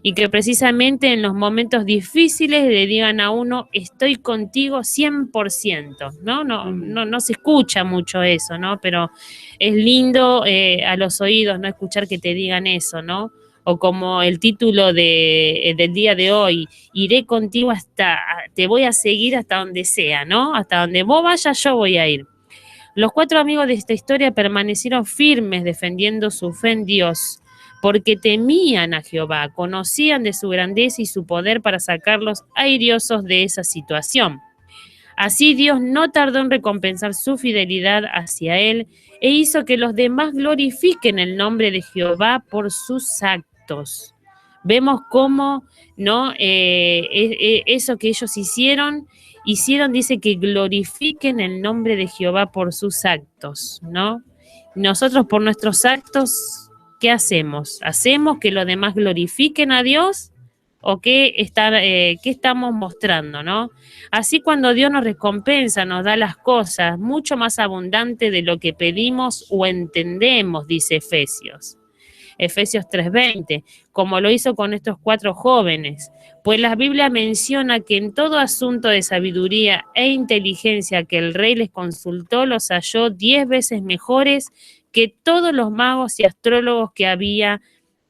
Y que precisamente en los momentos difíciles le digan a uno, estoy contigo 100%, ¿no? No se escucha mucho eso, ¿no? Pero es lindo a los oídos, ¿no? Escuchar que te digan eso, ¿no? O como el título del día de hoy, iré contigo te voy a seguir hasta donde sea, ¿no? Hasta donde vos vayas, yo voy a ir. Los 4 amigos de esta historia permanecieron firmes defendiendo su fe en Dios, porque temían a Jehová, conocían de su grandeza y su poder para sacarlos airiosos de esa situación. Así Dios no tardó en recompensar su fidelidad hacia él e hizo que los demás glorifiquen el nombre de Jehová por sus actos. Vemos cómo, ¿no? Eso que ellos hicieron, dice que glorifiquen el nombre de Jehová por sus actos, ¿no? Nosotros por nuestros actos, ¿qué hacemos? ¿Hacemos que los demás glorifiquen a Dios? ¿O qué estamos mostrando, no? Así cuando Dios nos recompensa, nos da las cosas mucho más abundante de lo que pedimos o entendemos, dice Efesios 3:20, como lo hizo con estos 4 jóvenes. Pues la Biblia menciona que en todo asunto de sabiduría e inteligencia que el rey les consultó, los halló 10 veces mejores que todos los magos y astrólogos que había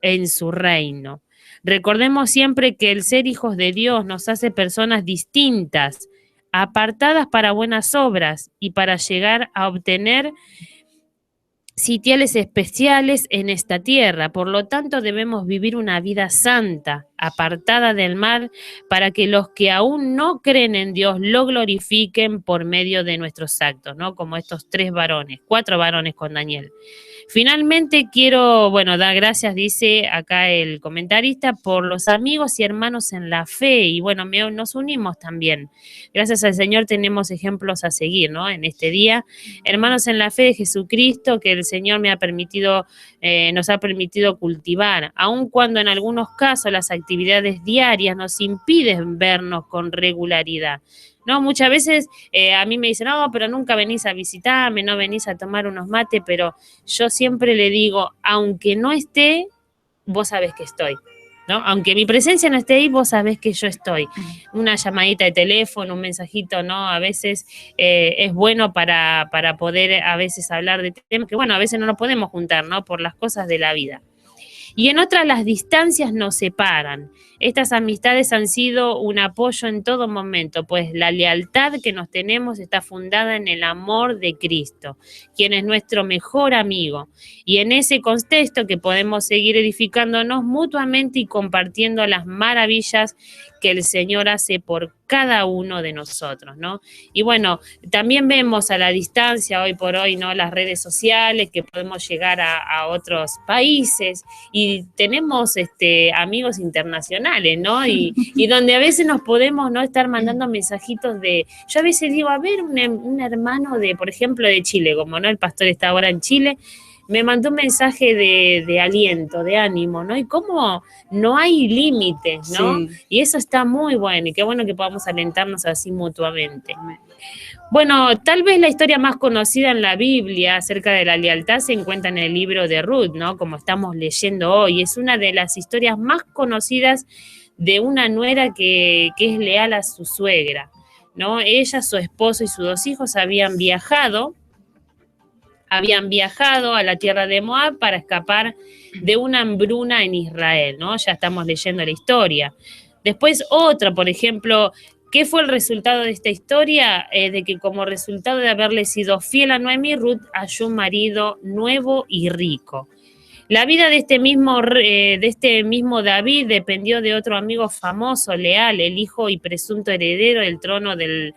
en su reino. Recordemos siempre que el ser hijos de Dios nos hace personas distintas, apartadas para buenas obras y para llegar a obtener sitiales especiales en esta tierra. Por lo tanto, debemos vivir una vida santa, apartada del mal, para que los que aún no creen en Dios lo glorifiquen por medio de nuestros actos, ¿no? Como estos 4 varones con Daniel. Finalmente quiero, dar gracias, dice acá el comentarista, por los amigos y hermanos en la fe. Y nos unimos también. Gracias al Señor tenemos ejemplos a seguir, ¿no? En este día, hermanos en la fe de Jesucristo, que el Señor nos ha permitido cultivar, aun cuando en algunos casos las actividades diarias nos impiden vernos con regularidad. No, muchas veces a mí me dicen, no, pero nunca venís a visitarme, no venís a tomar unos mates, pero yo siempre le digo, aunque no esté, vos sabés que estoy, ¿no? Aunque mi presencia no esté ahí, vos sabés que yo estoy. Una llamadita de teléfono, un mensajito, ¿no? A veces es bueno para poder a veces hablar de temas que, a veces no nos podemos juntar, ¿no? Por las cosas de la vida. y en otras las distancias nos separan. Estas amistades han sido un apoyo en todo momento, pues la lealtad que nos tenemos está fundada en el amor de Cristo, quien es nuestro mejor amigo. Y en ese contexto que podemos seguir edificándonos mutuamente y compartiendo las maravillas que el Señor hace por cada uno de nosotros, ¿no? Y bueno, también vemos a la distancia hoy por hoy, ¿no? Las redes sociales, que podemos llegar a otros países y tenemos amigos internacionales, ¿no? Y donde a veces nos podemos, ¿no?, estar mandando mensajitos de... Yo a veces digo, a ver, un hermano de, por ejemplo, de Chile, como no el pastor está ahora en Chile, me mandó un mensaje de aliento, de ánimo, ¿no? Y cómo no hay límites, ¿no? Sí. Y eso está muy bueno, y qué bueno que podamos alentarnos así mutuamente. Bueno, tal vez la historia más conocida en la Biblia acerca de la lealtad se encuentra en el libro de Ruth, ¿no? Como estamos leyendo hoy. Es una de las historias más conocidas de una nuera que es leal a su suegra, ¿no? Ella, su esposo y sus 2 hijos habían viajado a la tierra de Moab para escapar de una hambruna en Israel, ¿no? Ya estamos leyendo la historia. Después otra, por ejemplo, ¿qué fue el resultado de esta historia? De que como resultado de haberle sido fiel a Noemí, Ruth halló un marido nuevo y rico. La vida de este mismo David dependió de otro amigo famoso, leal, el hijo y presunto heredero del trono del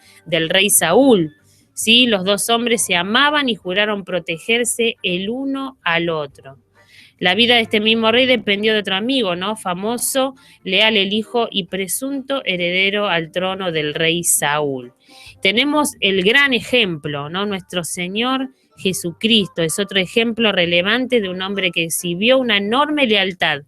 rey Saúl. Sí, los 2 hombres se amaban y juraron protegerse el uno al otro. La vida de este mismo rey dependió de otro amigo, ¿no? Famoso, leal, el hijo y presunto heredero al trono del rey Saúl. Tenemos el gran ejemplo, ¿no? Nuestro Señor Jesucristo es otro ejemplo relevante de un hombre que exhibió una enorme lealtad.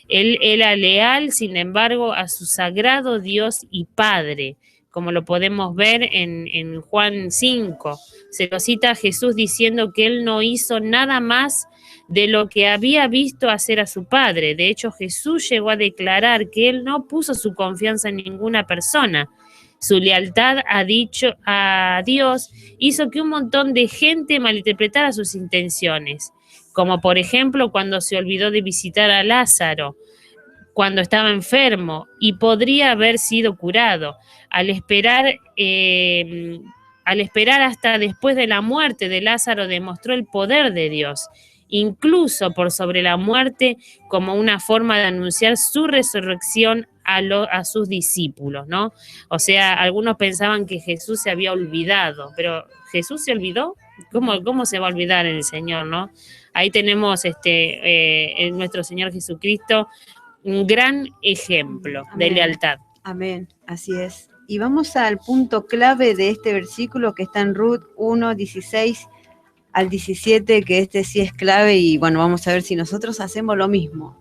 Él era leal, sin embargo, a su sagrado Dios y Padre, como lo podemos ver en Juan 5. Se lo cita a Jesús diciendo que él no hizo nada más de lo que había visto hacer a su Padre. De hecho, Jesús llegó a declarar que él no puso su confianza en ninguna persona. Su lealtad a Dios hizo que un montón de gente malinterpretara sus intenciones, como por ejemplo cuando se olvidó de visitar a Lázaro, cuando estaba enfermo y podría haber sido curado. Al esperar hasta después de la muerte de Lázaro demostró el poder de Dios, incluso por sobre la muerte, como una forma de anunciar su resurrección a sus discípulos, ¿no? O sea, algunos pensaban que Jesús se había olvidado, pero ¿Jesús se olvidó? ¿Cómo se va a olvidar el Señor, no? Ahí tenemos en nuestro Señor Jesucristo un gran ejemplo de lealtad. Amén, así es. Y vamos al punto clave de este versículo que está en Ruth 1, 16 al 17, que este sí es clave y bueno, vamos a ver si nosotros hacemos lo mismo.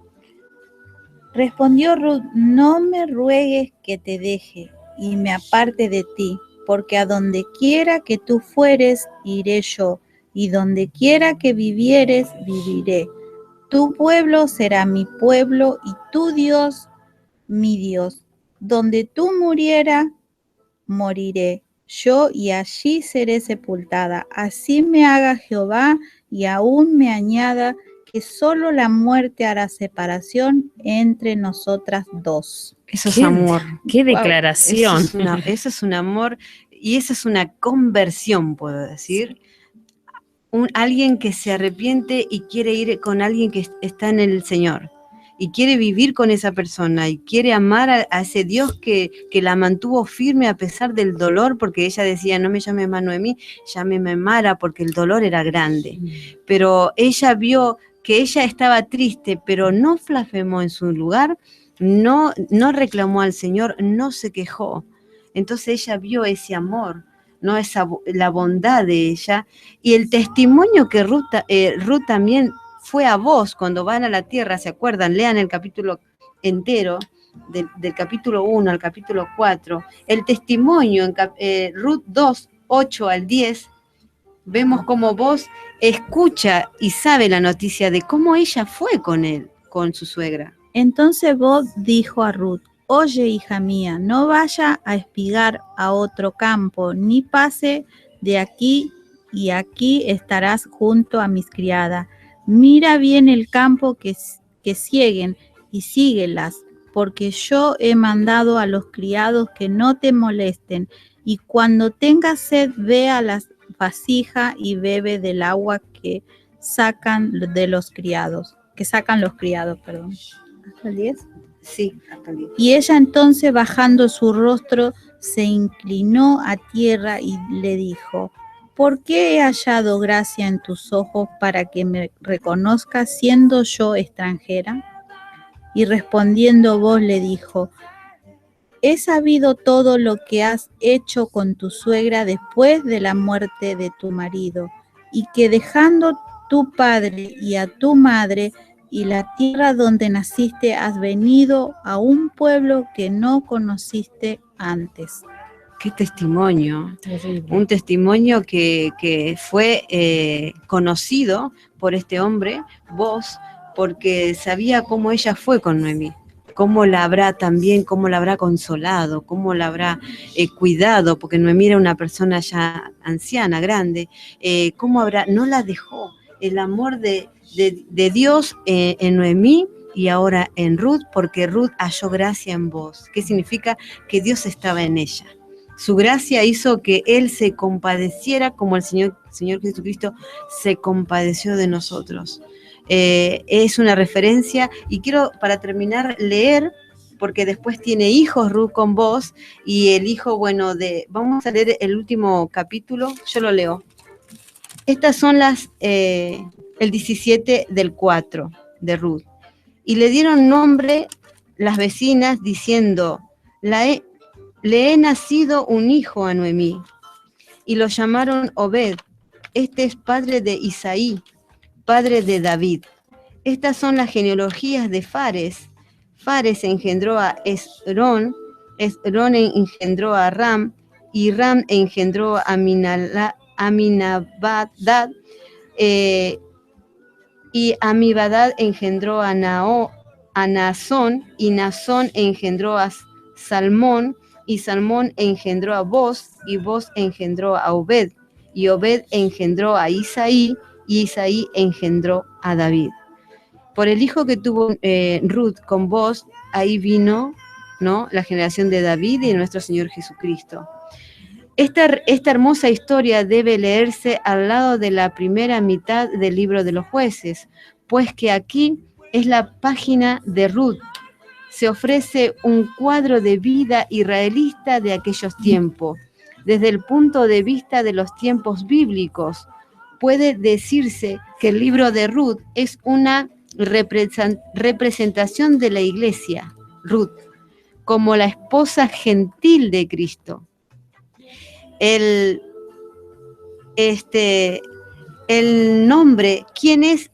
Respondió Ruth, no me ruegues que te deje y me aparte de ti, porque a donde quiera que tú fueres, iré yo, y donde quiera que vivieres, viviré. Tu pueblo será mi pueblo y tu Dios, mi Dios. Donde tú murieras, moriré yo y allí seré sepultada. Así me haga Jehová y aún me añada que solo la muerte hará separación entre nosotras 2. Eso es amor. ¡Qué declaración! Eso es un amor y eso es una conversión, puedo decir. Alguien que se arrepiente y quiere ir con alguien que está en el Señor y quiere vivir con esa persona y quiere amar a ese Dios que la mantuvo firme a pesar del dolor, porque ella decía, no me llames más Noemí, llámeme Mara, porque el dolor era grande. Pero ella vio que ella estaba triste, pero no blasfemó en su lugar, no reclamó al Señor, no se quejó. Entonces ella vio ese amor, ¿no? La bondad de ella y el testimonio que Ruth también fue a voz cuando van a la tierra, ¿se acuerdan? Lean el capítulo entero, del capítulo 1 al capítulo 4, el testimonio en Ruth 2, 8 al 10, vemos cómo vos escucha y sabe la noticia de cómo ella fue con él, con su suegra. Entonces Boaz dijo a Ruth, oye, hija mía, no vaya a espigar a otro campo, ni pase de aquí, y aquí estarás junto a mis criadas. Mira bien el campo que que cieguen y síguelas, porque yo he mandado a los criados que no te molesten, y cuando tengas sed, ve a la vasija y bebe del agua que sacan los criados, perdón. ¿Hasta el 10? Sí, hasta el 10. Y ella entonces, bajando su rostro, se inclinó a tierra y le dijo: ¿por qué he hallado gracia en tus ojos para que me reconozcas siendo yo extranjera? Y respondiendo Booz le dijo: he sabido todo lo que has hecho con tu suegra después de la muerte de tu marido, y que dejando tu padre y a tu madre y la tierra donde naciste, has venido a un pueblo que no conociste antes. Qué testimonio. Terrible. Un testimonio que fue conocido por este hombre, Booz, porque sabía cómo ella fue con Noemí, cómo la habrá consolado, cómo la habrá cuidado, porque Noemí era una persona ya anciana, grande, no la dejó. El amor de Dios en Noemí y ahora en Ruth, porque Ruth halló gracia en Booz. ¿Qué significa? Que Dios estaba en ella. Su gracia hizo que Él se compadeciera como el Señor Jesucristo se compadeció de nosotros. Es una referencia, y quiero para terminar leer, porque después tiene hijos Ruth con Booz, y el hijo, vamos a leer el último capítulo, yo lo leo. Estas son el 17 del 4 de Ruth. Y le dieron nombre las vecinas diciendo: le he nacido un hijo a Noemí. Y lo llamaron Obed. Este es padre de Isaí, padre de David. Estas son las genealogías de Fares. Fares engendró a Esrón, Esrón engendró a Ram, y Ram engendró a Aminabadad, y Amibadad engendró a Naasón, y Naasón engendró a Salmón, y Salmón engendró a Booz, y Booz engendró a Obed, y Obed engendró a Isaí, y Isaí engendró a David. Por el hijo que tuvo Ruth con Booz, ahí vino, ¿no?, la generación de David y de nuestro Señor Jesucristo. Esta hermosa historia debe leerse al lado de la primera mitad del libro de los Jueces, pues que aquí es la página de Ruth. Se ofrece un cuadro de vida israelita de aquellos tiempos. Desde el punto de vista de los tiempos bíblicos, puede decirse que el libro de Ruth es una representación de la iglesia, Ruth, como la esposa gentil de Cristo. El nombre, ¿quién es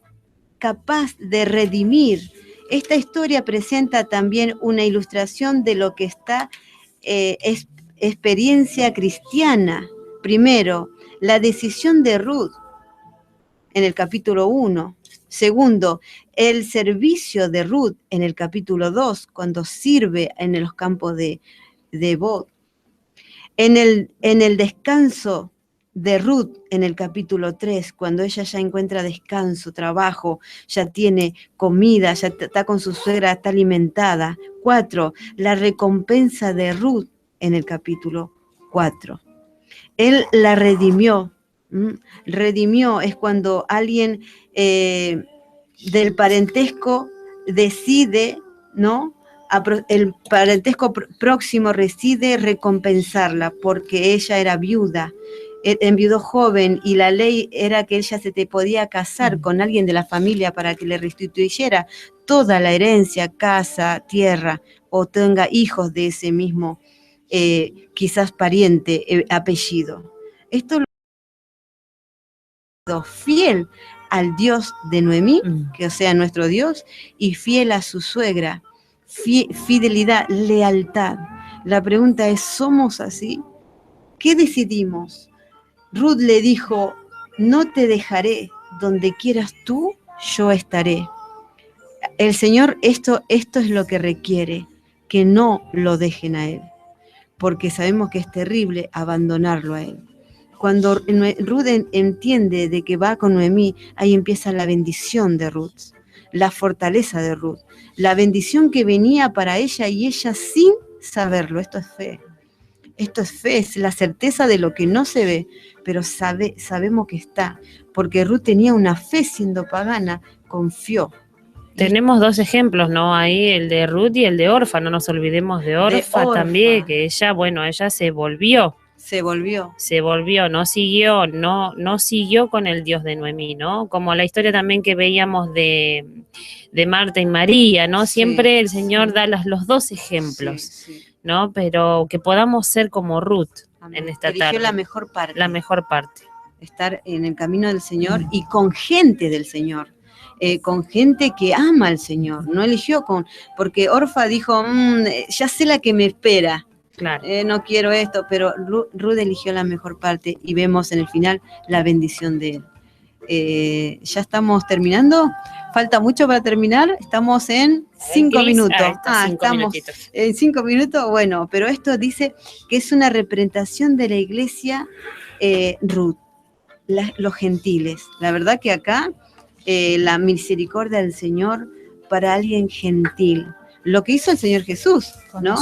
capaz de redimir? Esta historia presenta también una ilustración de lo que está experiencia cristiana. Primero, la decisión de Ruth en el capítulo 1. Segundo, el servicio de Ruth en el capítulo 2, cuando sirve en los campos de Booz. En el descanso de Ruth en el capítulo 3, cuando ella ya encuentra descanso, trabajo, ya tiene comida, ya está con su suegra, está alimentada. 4, la recompensa de Ruth en el capítulo 4. Él la redimió. Redimió es cuando alguien del parentesco decide, ¿no?, el parentesco próximo decide recompensarla porque ella era viuda, enviudó joven, y la ley era que ella se te podía casar con alguien de la familia para que le restituyera toda la herencia, casa, tierra, o tenga hijos de ese mismo, quizás pariente, apellido. Esto lo fiel al Dios de Noemí, que o sea nuestro Dios, y fiel a su suegra. Fidelidad, lealtad. La pregunta es, ¿somos así? ¿Qué decidimos? Ruth le dijo: no te dejaré, donde quieras tú, yo estaré. El Señor esto es lo que requiere, que no lo dejen a Él, porque sabemos que es terrible abandonarlo a Él. Cuando Ruth entiende de que va con Noemí, ahí empieza la bendición de Ruth. la fortaleza de Ruth, la bendición que venía para ella y ella sin saberlo. Esto es fe. Esto es fe, es la certeza de lo que no se ve, pero sabemos que está, porque Ruth tenía una fe siendo pagana, confió. Tenemos dos ejemplos, ¿no? Ahí el de Ruth y el de Orfa, no nos olvidemos de Orfa también, que ella se volvió. Se volvió, no siguió con el Dios de Noemí, ¿no? Como la historia también que veíamos de Marta y María, ¿no? Siempre el Señor da los dos ejemplos, ¿no? Pero que podamos ser como Ruth. Amén. En esta Eligió tarde. la mejor parte. La mejor parte. Estar en el camino del Señor y con gente del Señor. Con gente que ama al Señor. No eligió porque Orfa dijo, ya sé la que me espera. Claro. No quiero esto, pero Ruth eligió la mejor parte y vemos en el final la bendición de él. Ya estamos terminando. Falta mucho para terminar. Estamos en 5 minutos. Estamos en 5 minutos. Bueno, pero esto dice que es una representación de la iglesia Ruth, los gentiles. La verdad que acá la misericordia del Señor para alguien gentil. Lo que hizo el Señor Jesús, ¿no?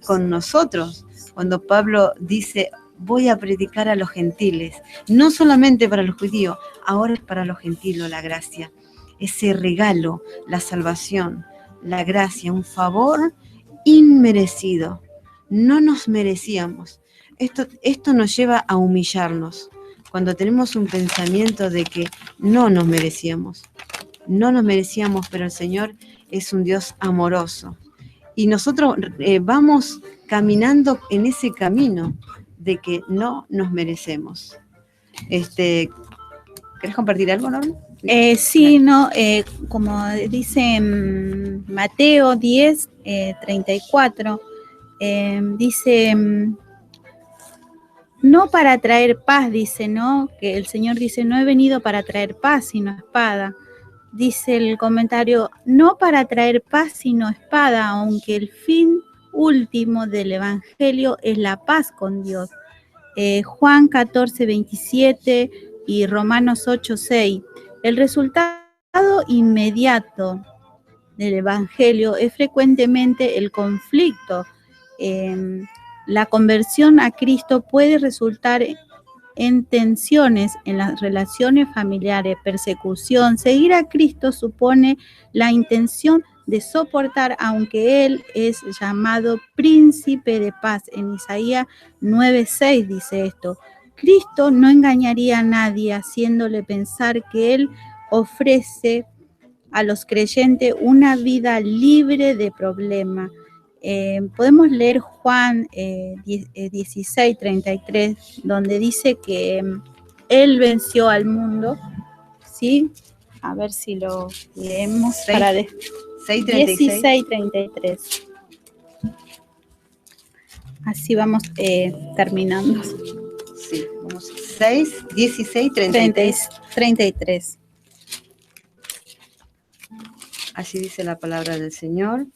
Con nosotros. Cuando Pablo dice, voy a predicar a los gentiles, no solamente para los judíos, ahora es para los gentiles la gracia. Ese regalo, la salvación, la gracia, un favor inmerecido. No nos merecíamos. Esto nos lleva a humillarnos. Cuando tenemos un pensamiento de que no nos merecíamos, pero el Señor es un Dios amoroso. Y nosotros vamos caminando en ese camino de que no nos merecemos. ¿Querés compartir algo, Norma? Sí, no, como dice Mateo 10, 34, dice... no para traer paz, dice, ¿no? Que el Señor dice, no he venido para traer paz, sino espada. Dice el comentario, no para traer paz, sino espada, aunque el fin último del Evangelio es la paz con Dios. Juan 14, 27 y Romanos 8, 6. El resultado inmediato del Evangelio es frecuentemente el conflicto. La conversión a Cristo puede resultar en tensiones en las relaciones familiares, persecución. Seguir a Cristo supone la intención de soportar, aunque Él es llamado príncipe de paz. En Isaías 9:6 dice esto. Cristo no engañaría a nadie haciéndole pensar que Él ofrece a los creyentes una vida libre de problemas. Podemos leer Juan 16:33, donde dice que Él venció al mundo, ¿sí? A ver si lo leemos. 16:33. Así vamos terminando. Sí, vamos. 16:33. Así dice la palabra del Señor.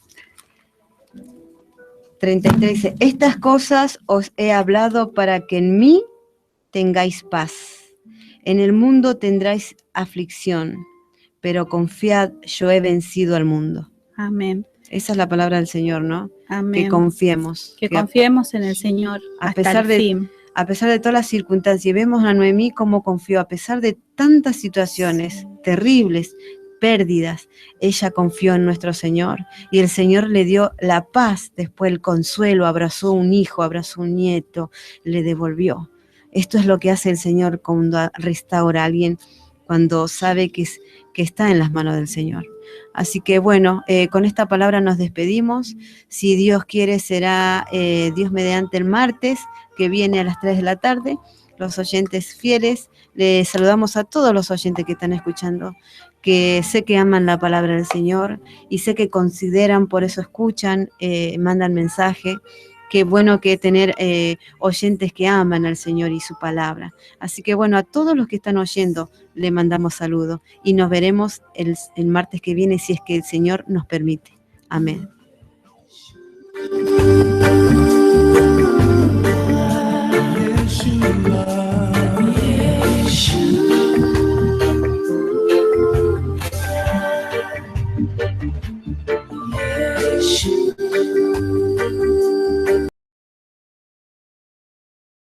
33 dice, estas cosas os he hablado para que en mí tengáis paz. En el mundo tendráis aflicción, pero confiad, yo he vencido al mundo. Amén. Esa es la palabra del Señor, ¿no? Amén. Que confiemos. Que confiemos en el Señor hasta el fin. A pesar de todas las circunstancias, y vemos a Noemí cómo confió, a pesar de tantas situaciones terribles, pérdidas, ella confió en nuestro Señor y el Señor le dio la paz, después el consuelo, abrazó un hijo, abrazó un nieto, le devolvió. Esto es lo que hace el Señor cuando restaura a alguien, cuando sabe que está en las manos del Señor. Así que bueno, con esta palabra nos despedimos. Si Dios quiere, será Dios mediante el martes, que viene a las 3 de la tarde. Los oyentes fieles, les saludamos a todos los oyentes que están escuchando, que sé que aman la palabra del Señor y sé que consideran, por eso escuchan, mandan mensaje. Qué bueno que tener oyentes que aman al Señor y su palabra. Así que bueno, a todos los que están oyendo, le mandamos saludos y nos veremos el martes que viene, si es que el Señor nos permite. Amén.